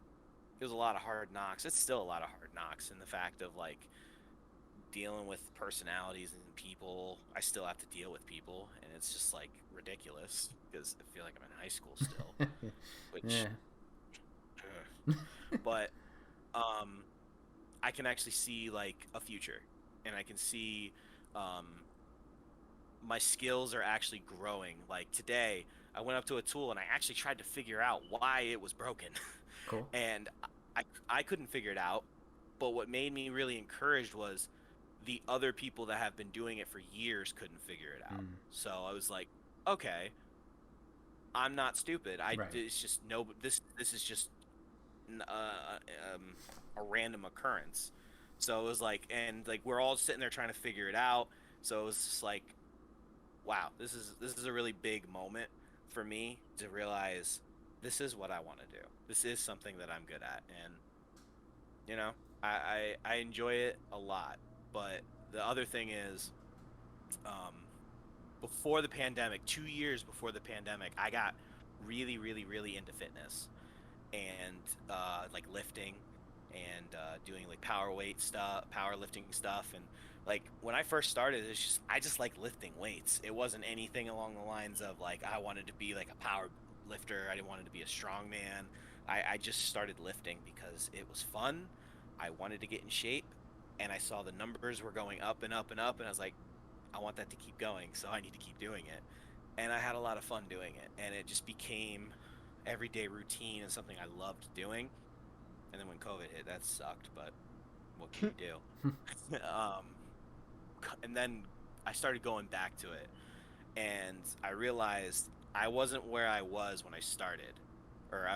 a lot of hard knocks. It's still a lot of hard knocks in the fact of like dealing with personalities and people. I still have to deal with people, and it's just like ridiculous because I feel like I'm in high school still, which, Yeah. but um, I can actually see like a future, and I can see um, my skills are actually growing. Like today, I went up to a tool and I actually tried to figure out why it was broken, Cool. and I couldn't figure it out. But what made me really encouraged was the other people that have been doing it for years couldn't figure it out. Mm. So I was like, okay, I'm not stupid. Right. It's just no. This is just a random occurrence. So it was like, and like we're all sitting there trying to figure it out. So it was just like, wow, this is a really big moment for me to realize this is what I want to do. This is something that I'm good at, and you know, I enjoy it a lot. But the other thing is, um, before the pandemic, 2 years before the pandemic, I got really, really, really into fitness and like lifting and doing like power weight stuff, powerlifting stuff, and like when I first started, I just like lifting weights. It wasn't anything along the lines of like I wanted to be like a power lifter. I didn't want to be a strong man. I just started lifting because it was fun. I wanted to get in shape, and I saw the numbers were going up and up and up, and I was like, I want that to keep going, so I need to keep doing it. And I had a lot of fun doing it, and it just became everyday routine and something I loved doing. And then when COVID hit, that sucked, but what can you do? And then I started going back to it, and I realized I wasn't where I was when I started, or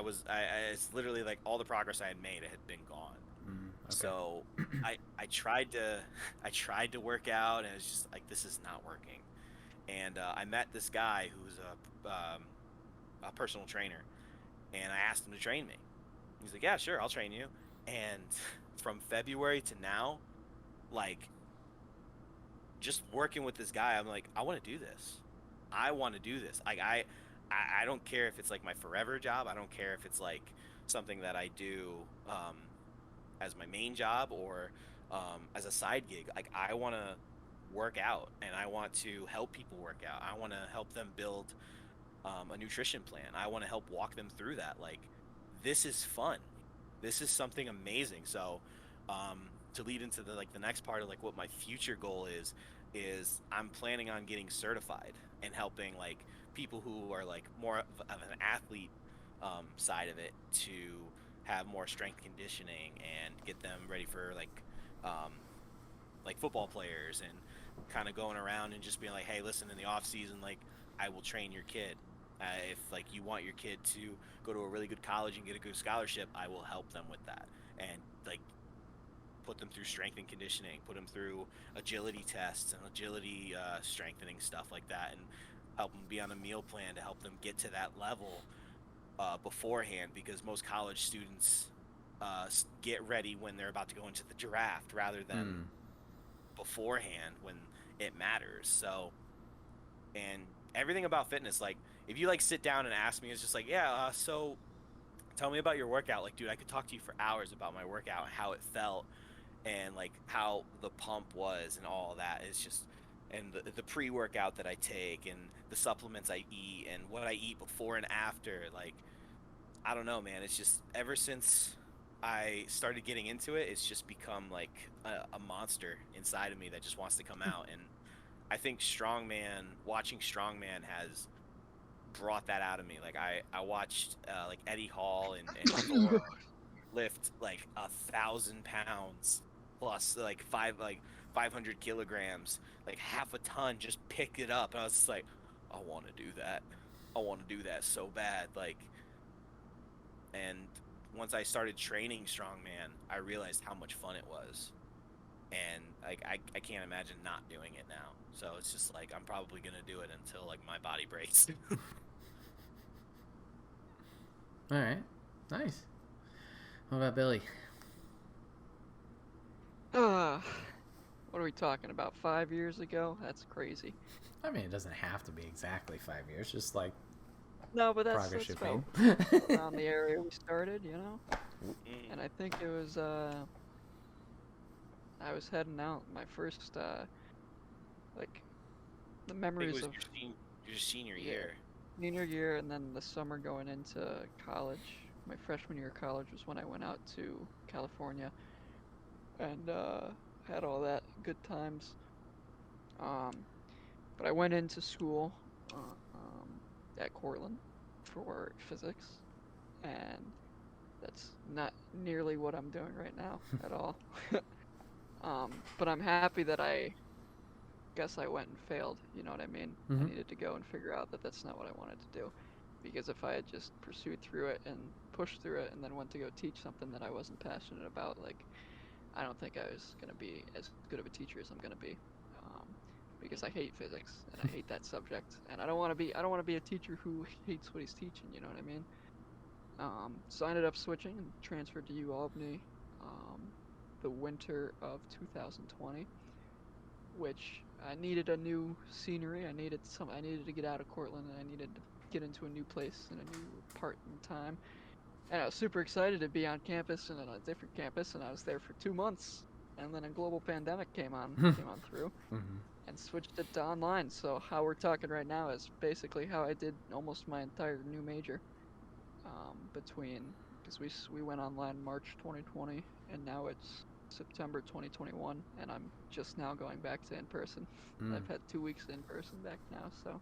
it's literally like all the progress I had made, it had been gone. Okay. So I tried to I tried to work out, and it's just like, this is not working. And I met this guy who's a personal trainer, and I asked him to train me. He's like, yeah, sure, I'll train you. And from February to now, like, just working with this guy, I'm like, I want to do this. I want to do this. Like, I don't care if it's like my forever job. I don't care if it's like something that I do as my main job, or as a side gig. Like, I want to work out, and I want to help people work out. I want to help them build a nutrition plan. I want to help walk them through that. Like, this is fun. This is something amazing. So, to lead into the next part of like what my future goal is I'm planning on getting certified and helping like people who are like more of an athlete side of it, to have more strength conditioning and get them ready for like football players, and kind of going around and just being like, hey, listen, in the off season, like, I will train your kid. If like you want your kid to go to a really good college and get a good scholarship, I will help them with that, and like put them through strength and conditioning, put them through agility tests and agility strengthening, stuff like that, and help them be on a meal plan to help them get to that level beforehand, because most college students get ready when they're about to go into the draft rather than beforehand when it matters. So, and everything about fitness, like, if you like sit down and ask me, it's just like, yeah, so tell me about your workout. Like, dude, I could talk to you for hours about my workout and how it felt, and like how the pump was and all that. It's just, and the pre-workout that I take, and the supplements I eat, and what I eat before and after. Like, I don't know, man. It's just, ever since I started getting into it, it's just become like a monster inside of me that just wants to come out. And I think watching strongman has brought that out of me. Like, I watched like Eddie Hall and Thor lift like 1,000 pounds plus like 500 kilograms, like half a ton, just pick it up. And I was just like, I want to do that. I want to do that so bad. Like, and once I started training strongman, I realized how much fun it was. And like, I can't imagine not doing it now. So it's just like, I'm probably gonna do it until like my body breaks. All right, nice. What about Billy? What are we talking about? 5 years ago? That's crazy. I mean, it doesn't have to be exactly 5 years, just like No, but that's progress you've about made. around the area we started, you know? And I think it was, I was heading out my first, like, the I think it memories was of your senior Yeah. year. senior year, and then the summer going into college. My freshman year of college was when I went out to California and had all that good times. Um, but I went into school at Cortland for physics, and that's not nearly what I'm doing right now at all. But I'm happy that I guess I went and failed. You know what I mean? I needed to go and figure out that that's not what I wanted to do. Because if I had just pursued through it and pushed through it and then went to go teach something that I wasn't passionate about, like, I don't think I was going to be as good of a teacher as I'm going to be. Because I hate physics and I hate that subject, and I don't want to be a teacher who hates what he's teaching. You know what I mean? So I ended up switching and transferred to UAlbany the winter of 2020, which I needed a new scenery. I needed to get out of Cortland, and I needed to get into a new place and a new part in time. And I was super excited to be on campus and on a different campus, and I was there for 2 months. And then a global pandemic came on through, and switched it to online. So how we're talking right now is basically how I did almost my entire new major. Because we went online March 2020, and now it's September 2021, and I'm just now going back to in person. Mm. I've had 2 weeks in person back now, so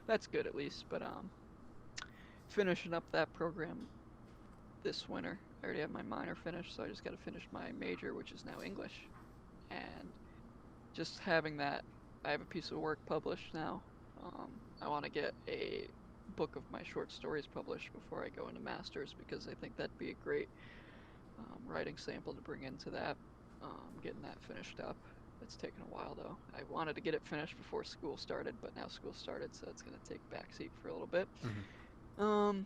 that's good at least. But finishing up that program this winter. I already have my minor finished, so I just got to finish my major, which is now English. And just having that, I have a piece of work published now. I want to get a book of my short stories published before I go into masters, because I think that'd be a great writing sample to bring into that. Getting that finished up. It's taken a while though. I wanted to get it finished before school started, but now school started, so it's gonna take backseat for a little bit. Mm-hmm.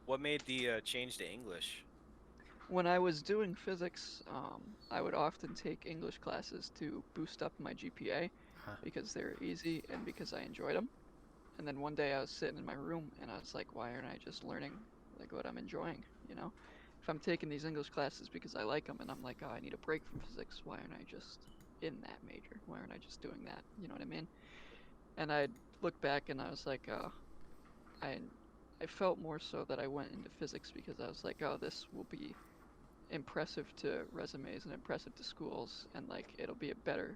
What made the change to English? When I was doing physics, I would often take English classes to boost up my GPA because they're easy and because I enjoyed them. And then one day I was sitting in my room and I was like, why aren't I just learning like what I'm enjoying, you know? If I'm taking these English classes because I like them and I'm like, oh, I need a break from physics, why aren't I just in that major? Why aren't I just doing that? You know what I mean? And I look back and I was like, I felt more so that I went into physics because I was like, oh, this will be impressive to resumes and impressive to schools, and like it'll be a better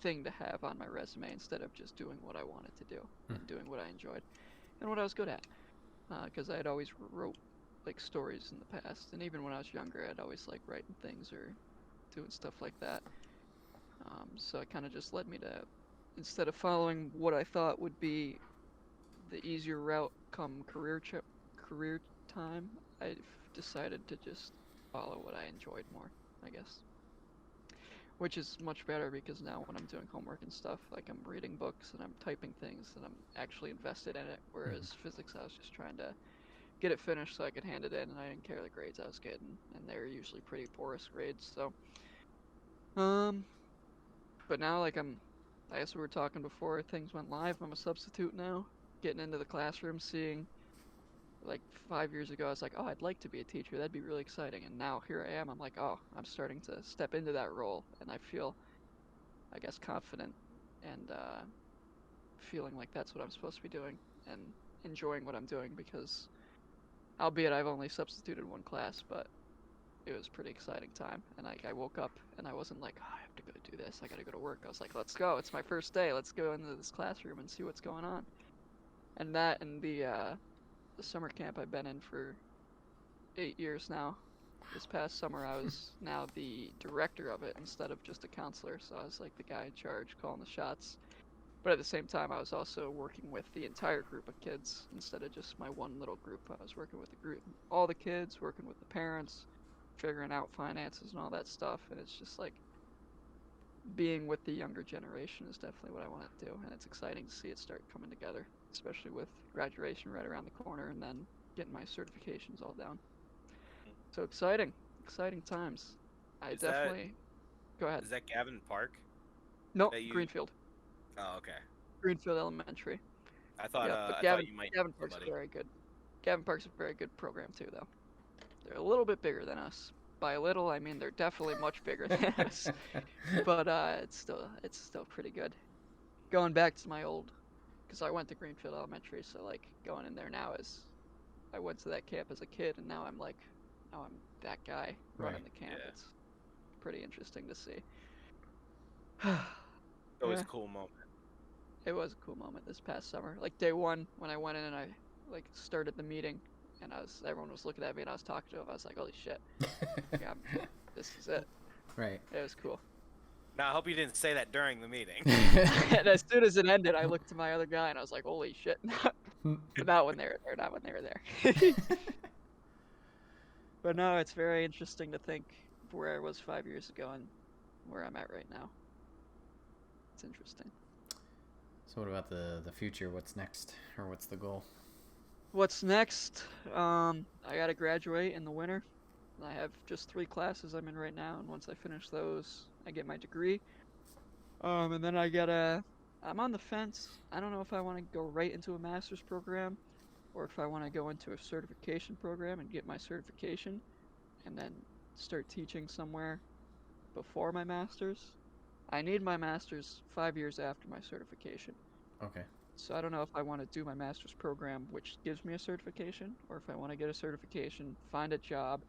thing to have on my resume instead of just doing what I wanted to do and doing what I enjoyed and what I was good at. Because I had always wrote like stories in the past, and even when I was younger, I'd always like writing things or doing stuff like that. So it kind of just led me to, instead of following what I thought would be the easier route come career time, I decided to just follow what I enjoyed more, I guess. Which is much better because now when I'm doing homework and stuff, like I'm reading books and I'm typing things and I'm actually invested in it. Whereas physics, I was just trying to get it finished so I could hand it in, and I didn't care the grades I was getting, and they were usually pretty porous grades. So, but now like I guess we were talking before things went live. I'm a substitute now, getting into the classroom, seeing. Like 5 years ago, I was like, oh, I'd like to be a teacher. That'd be really exciting. And now here I am. I'm like, oh, I'm starting to step into that role. And I feel, I guess, confident and feeling like that's what I'm supposed to be doing and enjoying what I'm doing because, albeit I've only substituted one class, but it was a pretty exciting time. And I woke up and I wasn't like, oh, I have to go do this. I got to go to work. I was like, let's go. It's my first day. Let's go into this classroom and see what's going on. And that and the summer camp I've been in for 8 years now. This past summer, I was now the director of it instead of just a counselor, so I was like the guy in charge calling the shots. But at the same time, I was also working with the entire group of kids instead of just my one little group. I was working with the group, all the kids, working with the parents, figuring out finances and all that stuff. And it's just like being with the younger generation is definitely what I want to do, and it's exciting to see it start coming together, especially with graduation right around the corner and then getting my certifications all down. So exciting times. I Is definitely go ahead. Is that Gavin Park? No, that you- Greenfield. Oh, okay. Greenfield Elementary. I thought Yeah, but I Gavin, thought you might Gavin know Park's somebody. very good. Gavin Park's a very good program too, though. They're a little bit bigger than us. By a little, I mean they're definitely much bigger than us. But it's still pretty good. Going back to my old, because I went to Greenfield Elementary, so like going in there now is, I went to that camp as a kid, and now I'm that guy running the camp. Yeah. It's pretty interesting to see. Always Yeah. a cool moment. It was a cool moment this past summer. Like day one when I went in and I like started the meeting, and everyone was looking at me and I was talking to them. I was like, holy shit, yeah, this is it. Right. It was cool. Now I hope you didn't say that during the meeting. And as soon as it ended, I looked to my other guy and I was like, holy shit. Not when they were there, not when they were there. But no, it's very interesting to think where I was 5 years ago and where I'm at right now. It's interesting. So what about the future? What's next, or what's the goal? What's next? I gotta graduate in the winter. I have just 3 classes I'm in right now, and once I finish those, I get my degree. And then I'm on the fence. I don't know if I want to go right into a master's program, or if I want to go into a certification program and get my certification, and then start teaching somewhere before my master's. I need my master's 5 years after my certification. Okay. So I don't know if I want to do my master's program, which gives me a certification, or if I want to get a certification, find a job,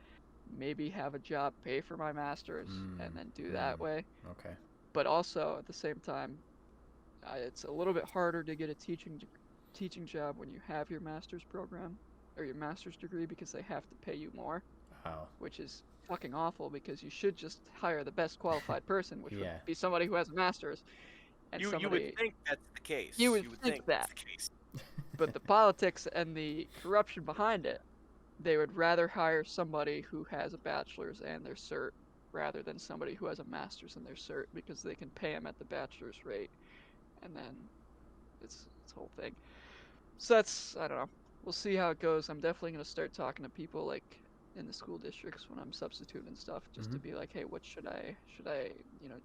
maybe have a job pay for my master's and then do that way. Okay. But also at the same time, it's a little bit harder to get a teaching job when you have your master's program or your master's degree because they have to pay you more, Wow. which is fucking awful because you should just hire the best qualified person, which Yeah. would be somebody who has a master's. And You would think that's the case. You would think think that's that. the case. But the politics and the corruption behind it, they would rather hire somebody who has a bachelor's and their cert rather than somebody who has a master's and their cert because they can pay them at the bachelor's rate, and then it's a whole thing. So that's, I don't know. We'll see how it goes. I'm definitely gonna start talking to people like in the school districts when I'm substituting and stuff, just to be like, hey, what should I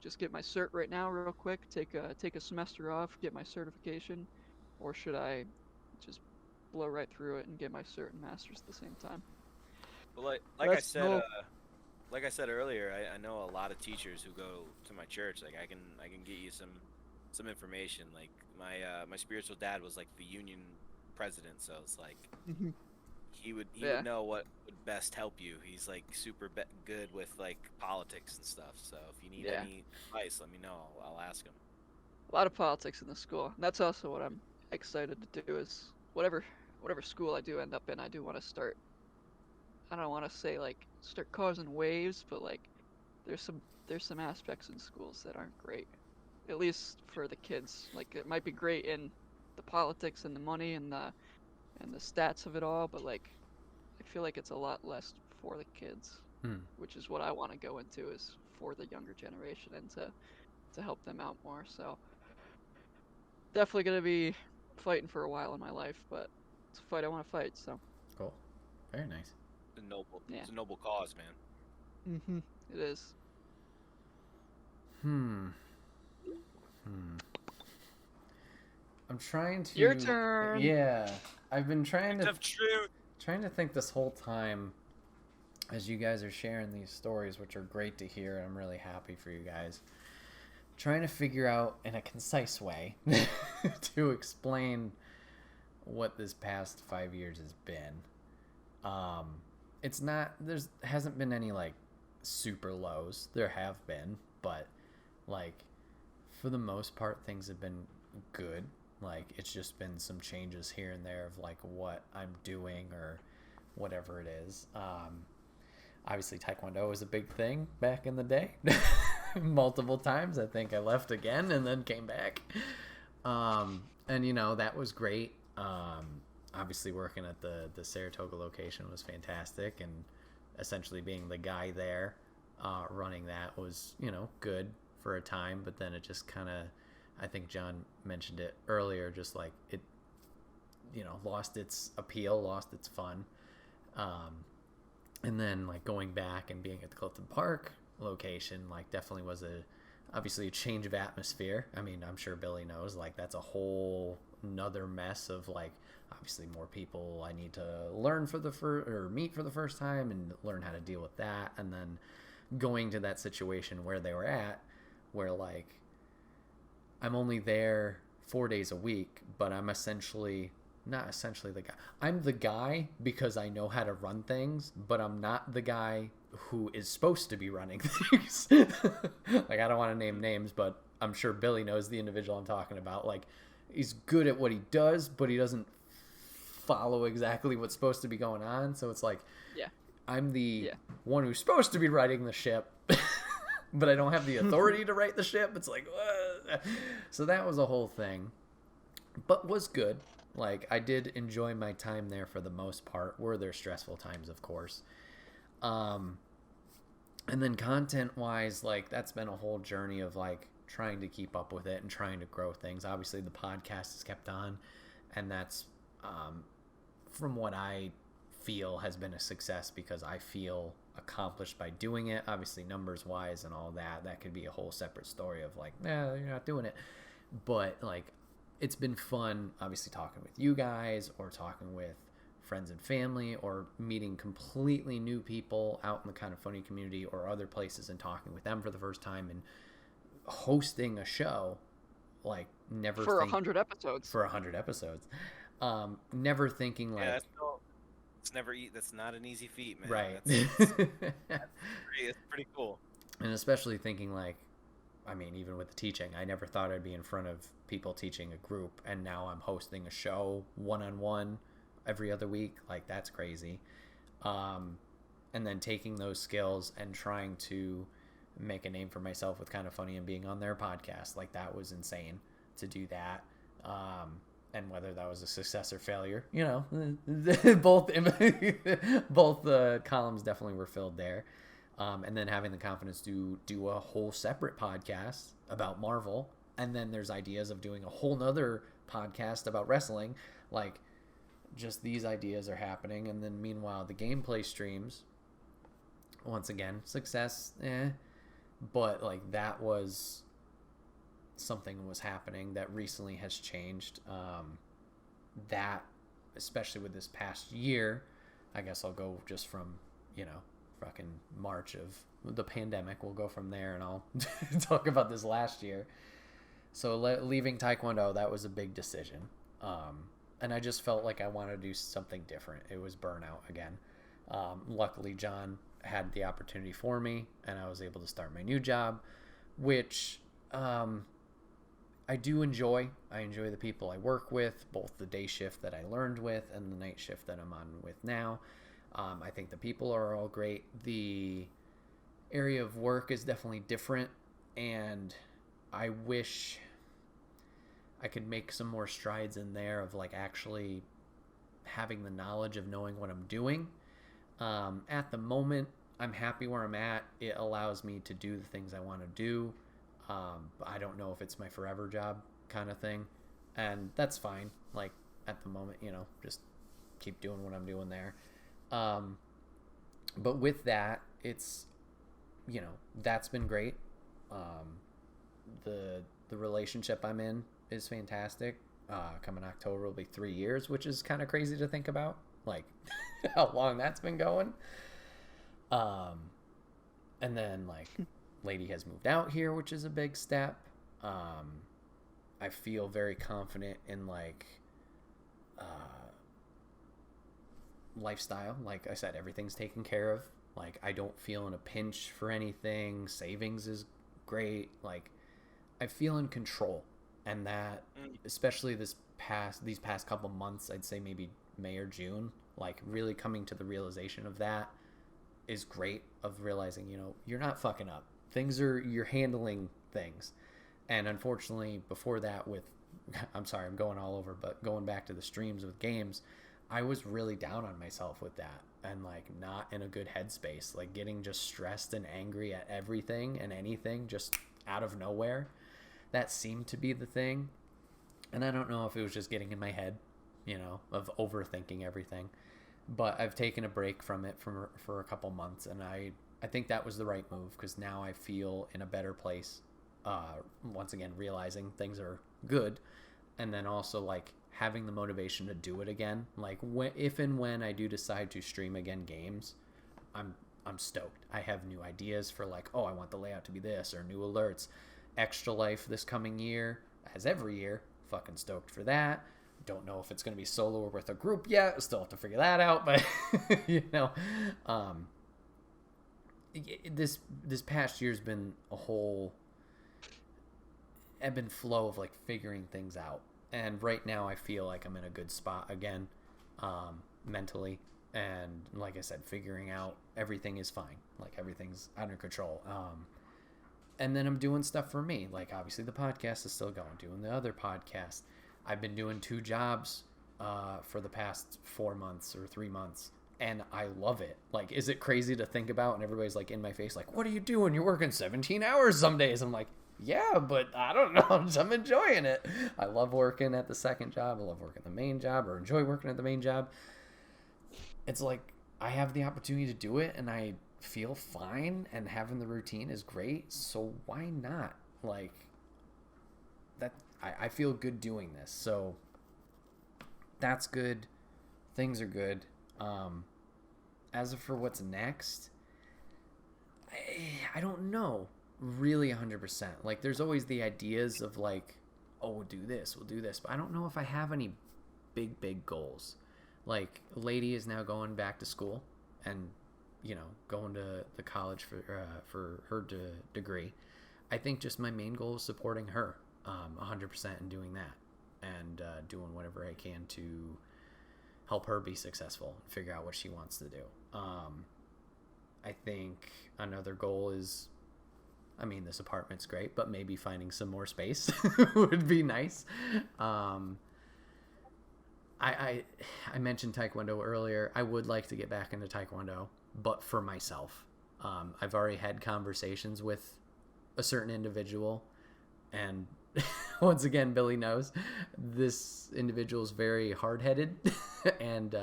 just get my cert right now real quick, take a semester off, get my certification, or should I just blow right through it and get my cert and master's at the same time? Well, like I said earlier, I know a lot of teachers who go to my church. Like I can get you some information. Like my spiritual dad was like the union president, so it's like he would know what would best help you. He's like super good with like politics and stuff. So if you need any advice, let me know. I'll ask him. A lot of politics in the school. And that's also what I'm excited to do is whatever school I do end up in, I do want to start. I don't want to say like start causing waves, but like there's some aspects in schools that aren't great, at least for the kids. Like it might be great in the politics and the money and the stats of it all, but like I feel like it's a lot less for the kids, which is what I want to go into, is for the younger generation and to help them out more. So definitely gonna be fighting for a while in my life, but it's a fight I want to fight. So cool, very nice. It's a noble cause, man. It is. I'm trying to. Your turn. Yeah, I've been trying to think this whole time as you guys are sharing these stories, which are great to hear. I'm really happy for you guys. Trying to figure out in a concise way to explain what this past 5 years has been. It's not, hasn't been any like super lows. There have been, but like for the most part things have been good. Like it's just been some changes here and there of like what I'm doing or whatever it is. Obviously Taekwondo was a big thing back in the day. Multiple times. I think I left again and then came back. And you know, that was great. Obviously working at the Saratoga location was fantastic, and essentially being the guy there running that was, you know, good for a time, but then it just kind of, I think John mentioned it earlier, just like it, you know, lost its appeal, lost its fun. And then like going back and being at the Clifton Park location, like definitely was obviously a change of atmosphere. I mean, I'm sure Billy knows, like that's a whole another mess of like obviously more people I need to learn meet for the first time and learn how to deal with that. And then going to that situation where they were at, where like I'm only there 4 days a week, but I'm not essentially the guy. I'm the guy because I know how to run things, but I'm not the guy who is supposed to be running things. Like, I don't want to name names, but I'm sure Billy knows the individual I'm talking about. Like, he's good at what he does, but he doesn't follow exactly what's supposed to be going on. So it's like, I'm the one who's supposed to be riding the ship, but I don't have the authority to right the ship. It's like, so that was a whole thing, but was good. Like, I did enjoy my time there for the most part. Were there stressful times, of course. And then content-wise, like, that's been a whole journey of, like, trying to keep up with it and trying to grow things. Obviously, the podcast has kept on, and that's, from what I feel, has been a success because I feel accomplished by doing it. Obviously, numbers-wise and all that, that could be a whole separate story of, like, you're not doing it. But, like, it's been fun, obviously, talking with you guys or talking with friends and family or meeting completely new people out in the Kind of Funny community or other places and talking with them for the first time and hosting a show, like never for 100 episodes. For 100 episodes. Never thinking like... Yeah, That's not an easy feat, man. Right. It's pretty cool. And especially thinking like, I mean, even with the teaching, I never thought I'd be in front of people teaching a group, and now I'm hosting a show one-on-one every other week. Like, that's crazy. And then taking those skills and trying to make a name for myself with Kind of Funny and being on their podcast, like, that was insane to do that. And whether that was a success or failure, you know, both columns definitely were filled there. And then having the confidence to do a whole separate podcast about Marvel, and then there's ideas of doing a whole nother podcast about wrestling. Like, just these ideas are happening. And then meanwhile, the gameplay streams, once again, success, but like, that was something was happening that recently has changed. That, especially with this past year, I guess I'll go just from, you know, fucking March of the pandemic. We'll go from there, and I'll talk about this last year. So leaving Taekwondo, that was a big decision. And I just felt like I wanted to do something different. It was burnout again. Luckily, John had the opportunity for me, and I was able to start my new job, which I do enjoy. I enjoy the people I work with, both the day shift that I learned with and the night shift that I'm on with now. I think the people are all great. The area of work is definitely different, and I wish I could make some more strides in there of like actually having the knowledge of knowing what I'm doing. At the moment, I'm happy where I'm at. It allows me to do the things I want to do. But I don't know if it's my forever job kind of thing, and that's fine. Like, at the moment, you know, just keep doing what I'm doing there. But with that, it's, you know, that's been great. The relationship I'm in is fantastic. Coming October will be 3 years, which is kind of crazy to think about, like, how long that's been going. And then, like, lady has moved out here, which is a big step. I feel very confident in, like, lifestyle. Like I said, everything's taken care of. Like, I don't feel in a pinch for anything. Savings is great. Like, I feel in control, and that, especially these past couple months, I'd say maybe May or June, like, really coming to the realization of that is great, of realizing, you know, you're not fucking up. You're handling things. And unfortunately, before that, I'm sorry, I'm going all over, but going back to the streams with games, I was really down on myself with that, and like, not in a good headspace, like getting just stressed and angry at everything and anything just out of nowhere. That seemed to be the thing. And I don't know if it was just getting in my head, you know, of overthinking everything. But I've taken a break from it for a couple months, and I think that was the right move, because now I feel in a better place. Once again, realizing things are good, and then also, like, having the motivation to do it again. Like, if and when I do decide to stream again games, I'm stoked. I have new ideas for, like, oh, I want the layout to be this, or new alerts. Extra Life this coming year, as every year, fucking stoked for that. Don't know if it's going to be solo or with a group yet. Still have to figure that out, but you know, this past year's been a whole ebb and flow of, like, figuring things out. And right now I feel like I'm in a good spot again, mentally. And like I said, figuring out everything is fine. Like, everything's under control. And then I'm doing stuff for me. Like, obviously the podcast is still going, doing the other podcast. I've been doing 2 jobs for the past 4 months or 3 months, and I love it. Like, is it crazy to think about? And everybody's like in my face, like, what are you doing? You're working 17 hours some days. I'm like, yeah, but I don't know. I'm enjoying it. I love working at the second job. I love working at the main job, or enjoy working at the main job. It's like, I have the opportunity to do it, and I feel fine, and having the routine is great. So why not? Like, that, I feel good doing this. So that's good. Things are good. As for what's next, I don't know really 100%. Like, there's always the ideas of, like, oh, we'll do this, but I don't know if I have any big goals. Like, Lady is now going back to school and, going to the college for her degree. I think just my main goal is supporting her 100% and doing that, and doing whatever I can to help her be successful and figure out what she wants to do. I think another goal is, this apartment's great, but maybe finding some more space would be nice. I mentioned Taekwondo earlier. I would like to get back into Taekwondo, but for myself. I've already had conversations with a certain individual, and once again, Billy knows this individual is very hard-headed, and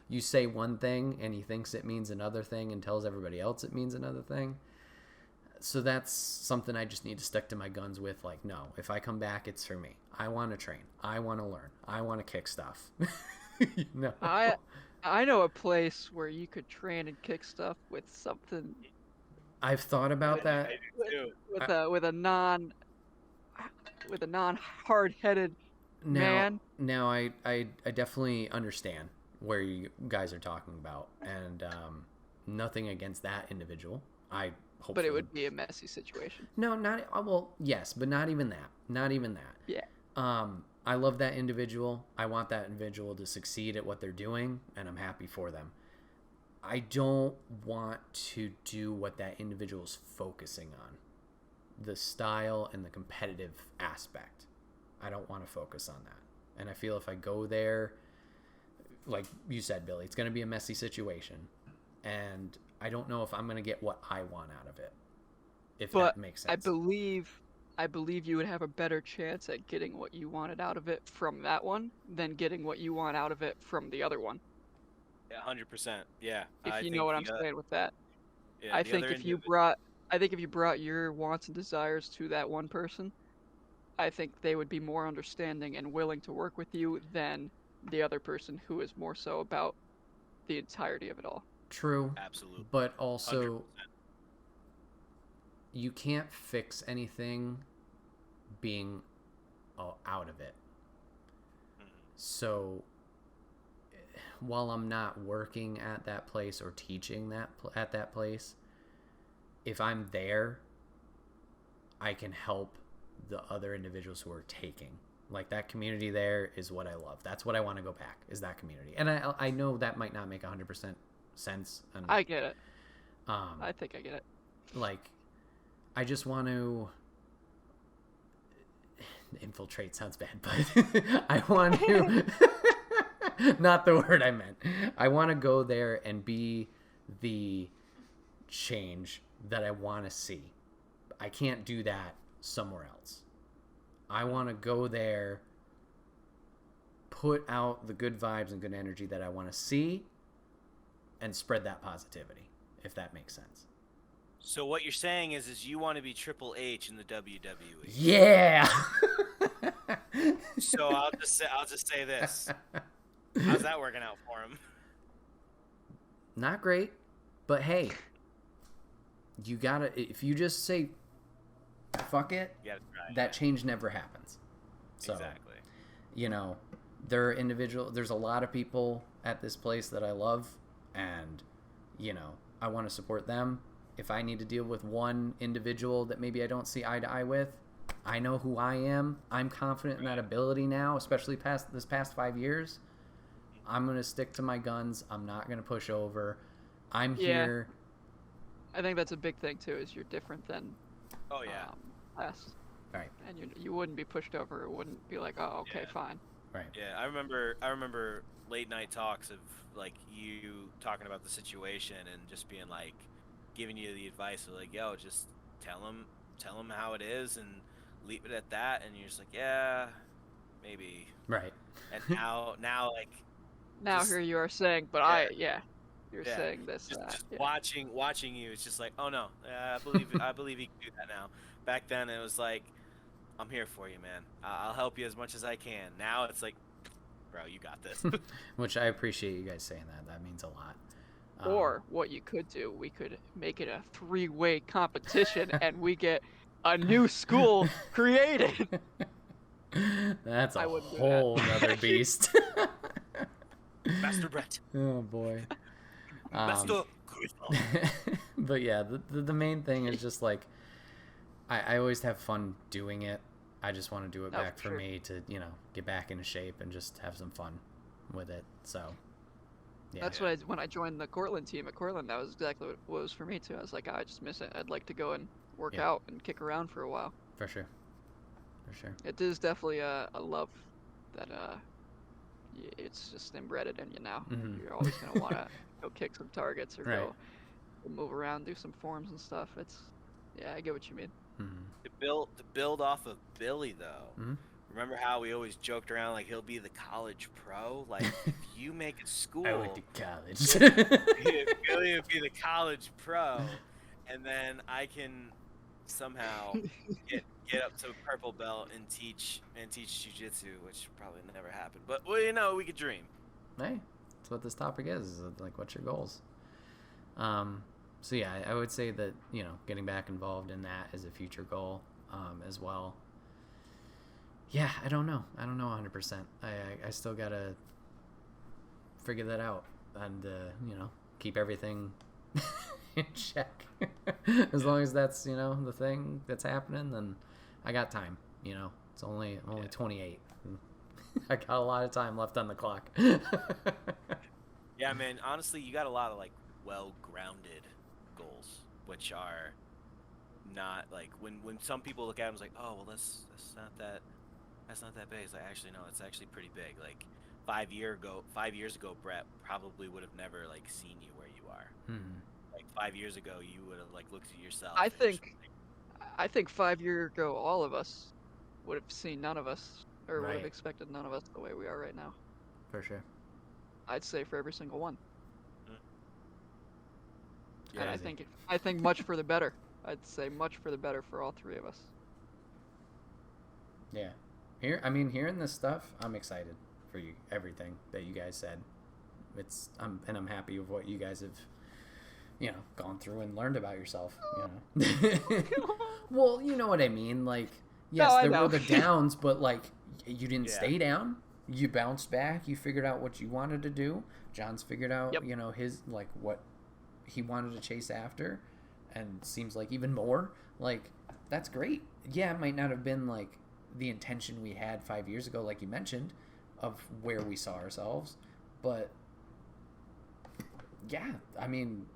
you say one thing and he thinks it means another thing and tells everybody else it means another thing. So that's something I just need to stick to my guns with. Like, no, if I come back, it's for me. I want to train. I want to learn. I want to kick stuff. I know a place where you could train and kick stuff with something. I've thought about that. I do too. With a non hard-headed man. Now I definitely understand where you guys are talking about, and nothing against that individual. But it would be a messy situation. No, not well. Yes, but not even that. Not even that. Yeah. I love that individual. I want that individual to succeed at what they're doing, and I'm happy for them. I don't want to do what that individual is focusing on, the style and the competitive aspect. I don't want to focus on that. And I feel if I go there, like you said, Billy, it's going to be a messy situation, and I don't know if I'm going to get what I want out of it, if that makes sense. I believe you would have a better chance at getting what you wanted out of it from that one than getting what you want out of it from the other one. Yeah, 100%. Yeah. If you know what I'm saying with that. Yeah, I think if you brought your wants and desires to that one person, I think they would be more understanding and willing to work with you than the other person who is more so about the entirety of it all. True. Absolutely. But also, 100%. You can't fix anything being out of it. So while I'm not working at that place or teaching at that place, if I'm there, I can help the other individuals who are taking. Like, that community there is what I love. That's what I want to go back, is that community. And I know that might not make 100% sense. And, I get it. I think I get it. Like, I just want to infiltrate sounds bad, but I want to not the word I meant. I want to go there and be the change that I want to see. I can't do that somewhere else. I want to go there, put out the good vibes and good energy that I want to see, and spread that positivity, if that makes sense. So what you're saying is you want to be Triple H in the WWE. Yeah. So I'll just say this. How's that working out for him? Not great, but hey, you gotta. If you just say, "Fuck it," that change never happens. So, exactly. There's a lot of people at this place that I love, and I want to support them. If I need to deal with one individual that maybe I don't see eye to eye with, I know who I am. I'm confident in that ability now, especially this past 5 years. I'm going to stick to my guns. I'm not going to push over. I'm here. I think that's a big thing, too, is you're different than us. Right. And you wouldn't be pushed over. It wouldn't be like, oh, okay, fine. Right. Yeah, I remember late night talks of, like, you talking about the situation and just being like, giving you the advice of like, yo, just tell him how it is and leave it at that, and you're just like, yeah, maybe. Right. And now like. Now just, here you are saying, but you're saying this. Just watching you, it's just like, oh no, I believe he can do that now. Back then it was like, I'm here for you, man. I'll help you as much as I can. Now it's like, bro, you got this. Which I appreciate you guys saying that. That means a lot. Or what you could do, we could make it a 3-way competition and we get a new school created. That's a whole other beast. Master Bret. Oh boy. Master. But yeah, the main thing is just like I always have fun doing it. I just want to do it back for me to, get back into shape and just have some fun with it. So, yeah. That's when I joined the Cortland team at Cortland, that was exactly what it was for me too. I was like, I just miss it. I'd like to go and work out and kick around for a while. For sure. It is definitely a love that it's just embedded in you now. Mm-hmm. You're always gonna want to go kick some targets or go move around, do some forms and stuff. I get what you mean. Mm-hmm. To build off of Billy though. Mm-hmm. Remember how we always joked around like he'll be the college pro? Like if you make a school, I went to college. Billy would be the college pro, and then I can somehow get up to a purple belt and teach jiu-jitsu, which probably never happened. But well, we could dream. Hey, that's what this topic is like, what's your goals? So yeah, I would say that, getting back involved in that is a future goal, as well. Yeah, I don't know 100%. I still gotta figure that out and, keep everything in check. As long as that's, the thing that's happening, then I got time, It's only 28. I got a lot of time left on the clock. Yeah, man, honestly, you got a lot of like well-grounded goals, which are not like when some people look at them, it's like, oh well, that's not that big. It's like, actually no, it's actually pretty big. Like 5 years ago, Bret probably would have never like seen you where you are. Mm-hmm. Like 5 years ago, you would have like looked at yourself. I think 5 years ago, all of us would have seen none of us, or would have expected none of us the way we are right now. For sure. I'd say for every single one. Yeah, and I think much for the better. I'd say much for the better for all three of us. Yeah. Hearing this stuff, I'm excited for you. Everything that you guys said. I'm happy with what you guys have, gone through and learned about yourself. Well, you know what I mean. Like, yes, there were the downs, but like, you didn't stay down. You bounced back. You figured out what you wanted to do. John's figured out, his like what he wanted to chase after, and seems like even more. Like, that's great. Yeah, it might not have been like the intention we had 5 years ago, like you mentioned, of where we saw ourselves, but yeah, I'm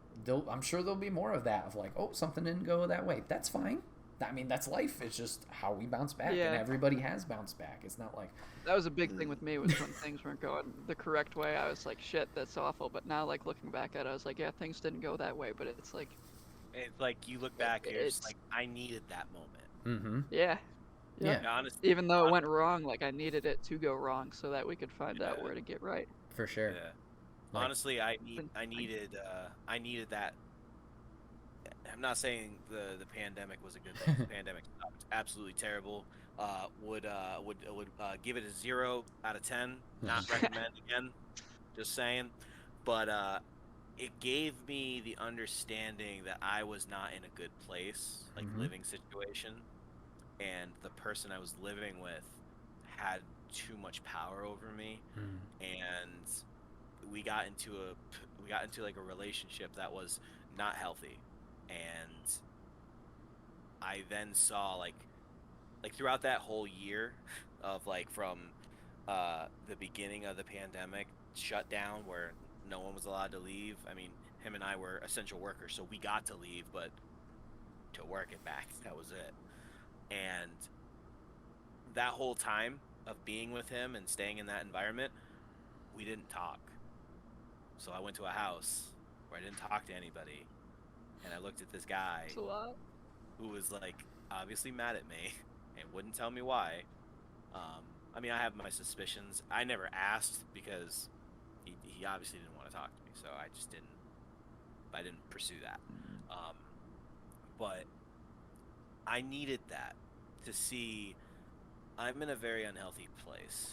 sure there'll be more of that, of like, oh, something didn't go that way. That's fine. That's life. It's just how we bounce back, and everybody has bounced back. It's not like that was a big thing with me, was when things weren't going the correct way. I was like, shit, that's awful. But now, like, looking back at it, I was like, yeah, things didn't go that way. But it's like you look back and it's like, I needed that moment. Mm-hmm. Yeah. Honestly, even though it went wrong, like, I needed it to go wrong so that we could find out where to get right. For sure. Yeah. Like, honestly, I needed that. I'm not saying the pandemic was a good thing. The pandemic was absolutely terrible. Would give it a 0 out of 10. Not recommend again. Just saying. But it gave me the understanding that I was not in a good place, like living situation, and the person I was living with had too much power over me, and we got into like a relationship that was not healthy. And I then saw like throughout that whole year of like from the beginning of the pandemic shutdown, where no one was allowed to leave. I mean, him and I were essential workers, so we got to leave, but to work and back, that was it. And that whole time of being with him and staying in that environment, we didn't talk. So I went to a house where I didn't talk to anybody. And I looked at this guy who was like obviously mad at me and wouldn't tell me why. I mean, I have my suspicions. I never asked because he obviously didn't want to talk to me, so I didn't pursue that. But I needed that to see I'm in a very unhealthy place,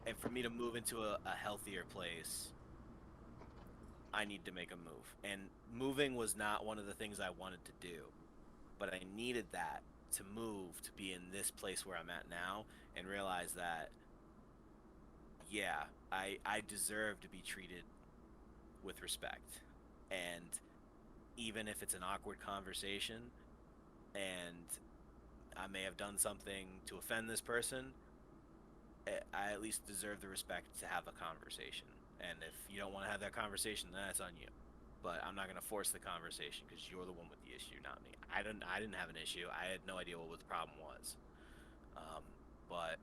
and for me to move into a healthier place, I need to make a move. And moving was not one of the things I wanted to do, but I needed that to move, to be in this place where I'm at now, and realize that, yeah, I deserve to be treated with respect. And even if it's an awkward conversation and I may have done something to offend this person, I at least deserve the respect to have a conversation. And if you don't want to have that conversation, then that's on you. But I'm not gonna force the conversation because you're the one with the issue, not me. I didn't have an issue. I had no idea what the problem was. But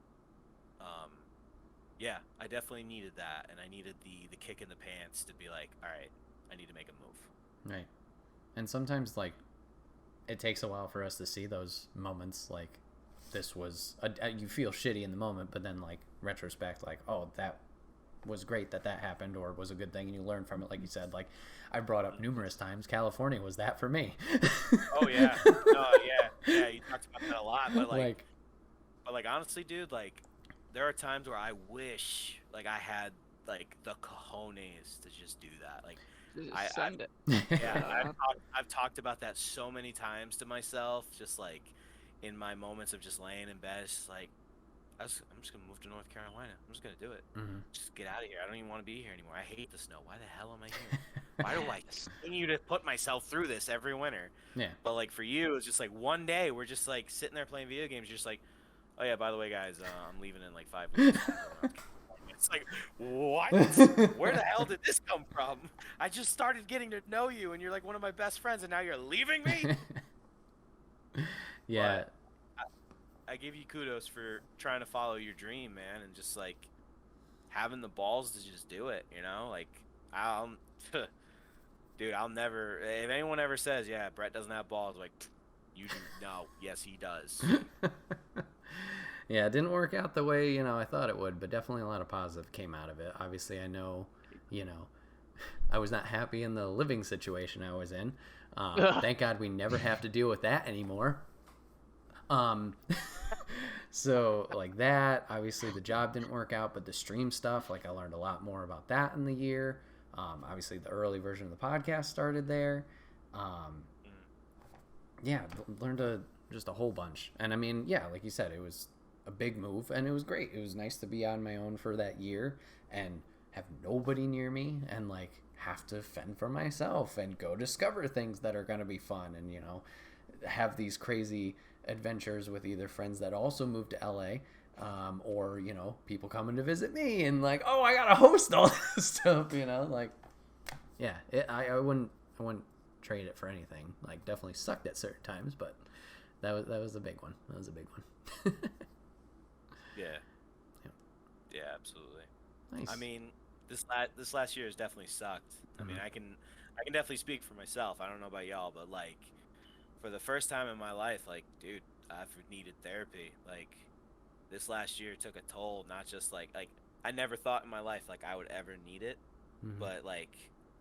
yeah, I definitely needed that, and I needed the kick in the pants to be like, all right, I need to make a move. Right. And sometimes, like, it takes a while for us to see those moments. Like, this was you feel shitty in the moment, but then, like, retrospect, like, oh, that was great that happened, or was a good thing, and you learn from it. Like you said, like, I brought up numerous times, California was that for me. Oh yeah, no, yeah, you talked about that a lot, but like honestly, dude, like, there are times where I wish, like, I had, like, the cojones to just do that. Like, Just send it. yeah, I've talked about that so many times to myself, just like in my moments of just laying in bed, it's just like, I'm just gonna move to North Carolina. I'm just gonna do it. Mm-hmm. Just get out of here. I don't even want to be here anymore. I hate the snow. Why the hell am I here? Why do I continue to put myself through this every winter? Yeah. But like for you, it's just like one day we're just like sitting there playing video games. You're just like, oh yeah, by the way, guys, I'm leaving in like 5 weeks. It's like, what? Where the hell did this come from? I just started getting to know you, and you're like one of my best friends, and now you're leaving me? Yeah. But I give you kudos for trying to follow your dream, man, and just like having the balls to just do it, you know? Like, dude, I'll never, if anyone ever says, yeah, Bret doesn't have balls, like, you do, no, yes, he does. Yeah, it didn't work out the way, you know, I thought it would, but definitely a lot of positive came out of it. Obviously, I know, you know, I was not happy in the living situation I was in. Thank God we never have to deal with that anymore. So, like, that, obviously the job didn't work out, but the stream stuff, like, I learned a lot more about that in the year. Obviously the early version of the podcast started there. Yeah, learned just a whole bunch. And I mean, yeah, like you said, it was a big move, and it was great. It was nice to be on my own for that year and have nobody near me and, like, have to fend for myself and go discover things that are going to be fun and, you know, have these crazy adventures with either friends that also moved to LA, or, you know, people coming to visit me and, like, oh, I gotta host all this stuff, you know, like, yeah, I wouldn't trade it for anything. Like, definitely sucked at certain times, but that was a big one. That was a big one. Yeah, absolutely. Nice. I mean, this last year has definitely sucked. I mean, I can definitely speak for myself. I don't know about y'all, but like, for the first time in my life, like, dude, I've needed therapy. Like, this last year took a toll. Not just like I never thought in my life like I would ever need it, but like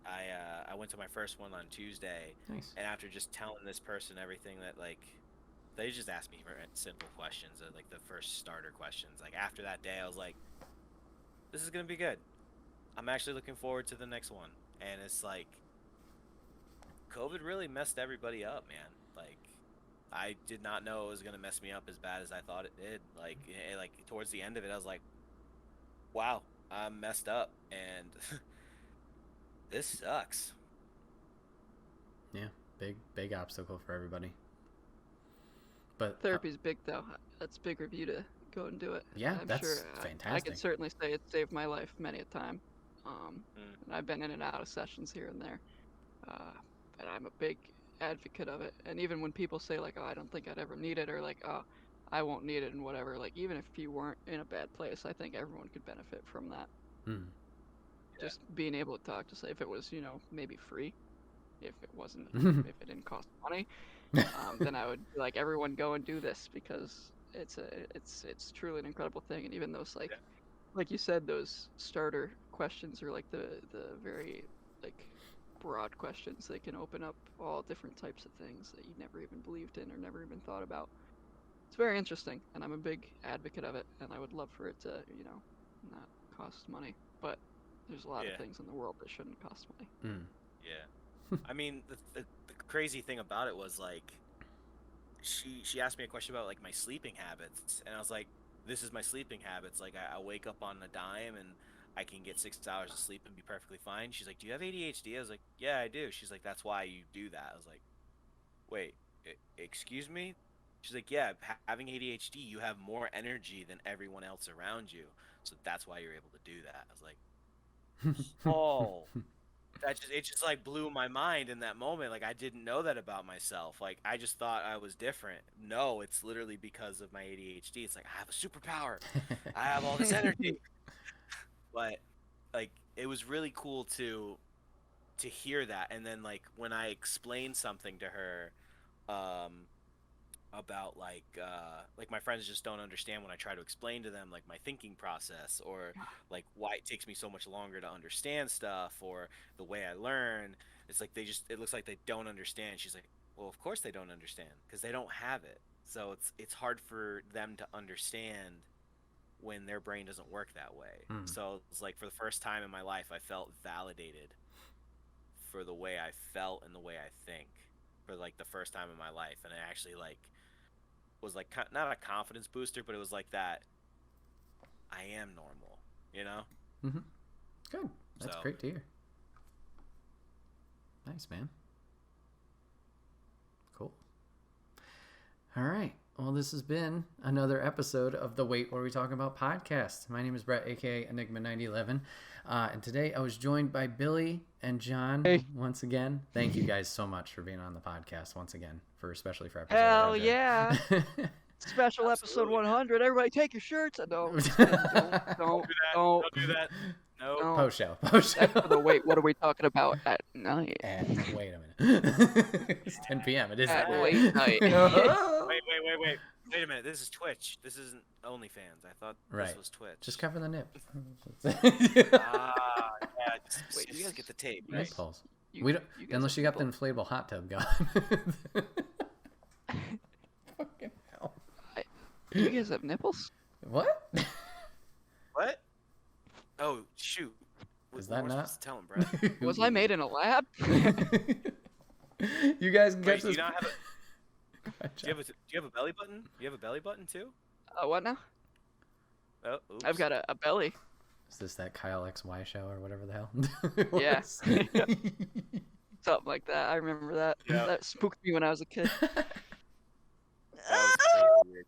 I went to my first one on Tuesday, Nice. and after just telling this person everything that, like, they just asked me for simple questions, like the first starter questions. Like, after that day, I was like, this is gonna be good. I'm actually looking forward to the next one. And it's like, COVID really messed everybody up, man. Like, I did not know it was gonna mess me up as bad as I thought it did. Like, towards the end of it, I was like, wow, I'm messed up, and this sucks. Yeah, big obstacle for everybody. But Therapy's big, though. That's big review to go and do it. Yeah, I'm that's sure, fantastic. I can certainly say it saved my life many a time. And I've been in and out of sessions here and there. But I'm a big advocate of it. And even when people say, like, oh, I don't think I'd ever need it, or like, oh, I won't need it and whatever, like, even if you weren't in a bad place, I think everyone could benefit from that. Just being able to talk, to say, if it was, you know, maybe free, if it wasn't, if it didn't cost money, then I would be like, everyone go and do this, because it's truly an incredible thing. And even those, like you said, those starter questions are like the very, like, broad questions. They can open up all different types of things that you never even believed in or never even thought about. It's very interesting, and I'm a big advocate of it, and I would love for it to, you know, not cost money. But there's a lot of things in the world that shouldn't cost money. Yeah. I mean, the crazy thing about it was, like, she asked me a question about, like, my sleeping habits, and I was like, this is my sleeping habits. Like, I wake up on a dime, and I can get 6 hours of sleep and be perfectly fine. She's like, do you have ADHD? I was like, yeah, I do. She's like, that's why you do that. I was like, wait, excuse me? She's like, yeah, having ADHD, you have more energy than everyone else around you. So that's why you're able to do that. I was like, oh, it just like blew my mind in that moment. Like I didn't know that about myself. Like I just thought I was different. No, it's literally because of my ADHD. It's like I have a superpower. I have all this energy. But like it was really cool to hear that. And then like when I explained something to her about like my friends just don't understand when I try to explain to them like my thinking process, or like why it takes me so much longer to understand stuff, or the way I learn. It's like it looks like they don't understand. She's like, well, of course they don't understand because they don't have it. So it's hard for them to understand when their brain doesn't work that way. So it's like for the first time in my life I felt validated for the way I felt and the way I think, for like the first time in my life. And it actually like was like not a confidence booster, but it was like that I am normal, you know? Mm-hmm. Good. That's So, great to hear. Nice, man. Cool. All right. Well, this has been another episode of the Wait, What Are We Talking About podcast. My name is Bret, aka Enigma9011. And today I was joined by Billy and John once again. Thank you guys so much for being on the podcast once again, especially for episode Hell 100. yeah. Special episode Absolutely. 100. Everybody take your shirts. No, don't don't do that. No. don't. Post-show. That's for the Wait, what are we talking about at night? And wait a minute. It's 10 p.m. It is At that late night. Wait a minute. This is Twitch. This isn't OnlyFans. I thought Right. this was Twitch. Just cover the nip. Yeah. Wait, Just get the tape. Nip Right? holes. You- We don't, you guys unless have you got the people- inflatable hot tub going. Fucking hell. You guys have nipples? What? What? Oh shoot. Is What that was I not? supposed to tell him, Brett? Was I made in a lab? You guys can Wait, catch do this. you not have a? Do you have a belly button? Do you have a belly button too? What now? Oh, oops. I've got a belly. Is this that Kyle XY show or whatever the hell? Yeah. Was? Something like that. I remember that. Yeah. That spooked me when I was a kid. That was crazy weird.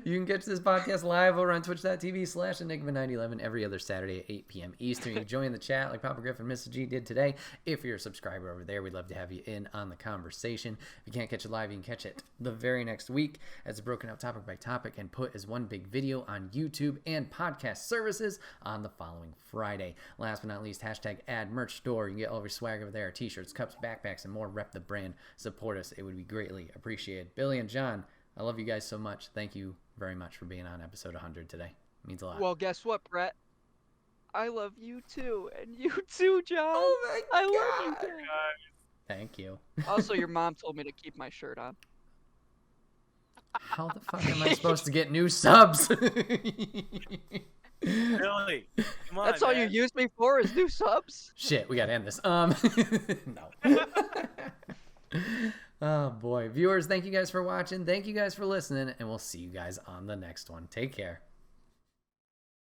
You can catch this podcast live over on twitch.tv/Enigma911 every other Saturday at 8 p.m. Eastern. You can join the chat like Papa Griff and Mrs. G did today. If you're a subscriber over there, we'd love to have you in on the conversation. If you can't catch it live, you can catch it the very next week as it's broken out topic by topic and put as one big video on YouTube and podcast services on the following Friday. Last but not least, hashtag ad merch store. You can get all of your swag over there, t-shirts, cups, backpacks, and more. Rep the brand. Support us. It would be greatly appreciated. Billy and John, I love you guys so much. Thank you very much for being on episode 100 today. It means a lot. Well, guess what, Brett? I love you too, and you too, John. Oh my I love you too. Thank you. Also, your mom told me to keep my shirt on. How the fuck am I supposed to get new subs? Really? Come on, That's all you man. use me for is new subs? Shit, we gotta end this. No. Oh boy. Viewers, thank you guys for watching. Thank you guys for listening, and we'll see you guys on the next one. Take care.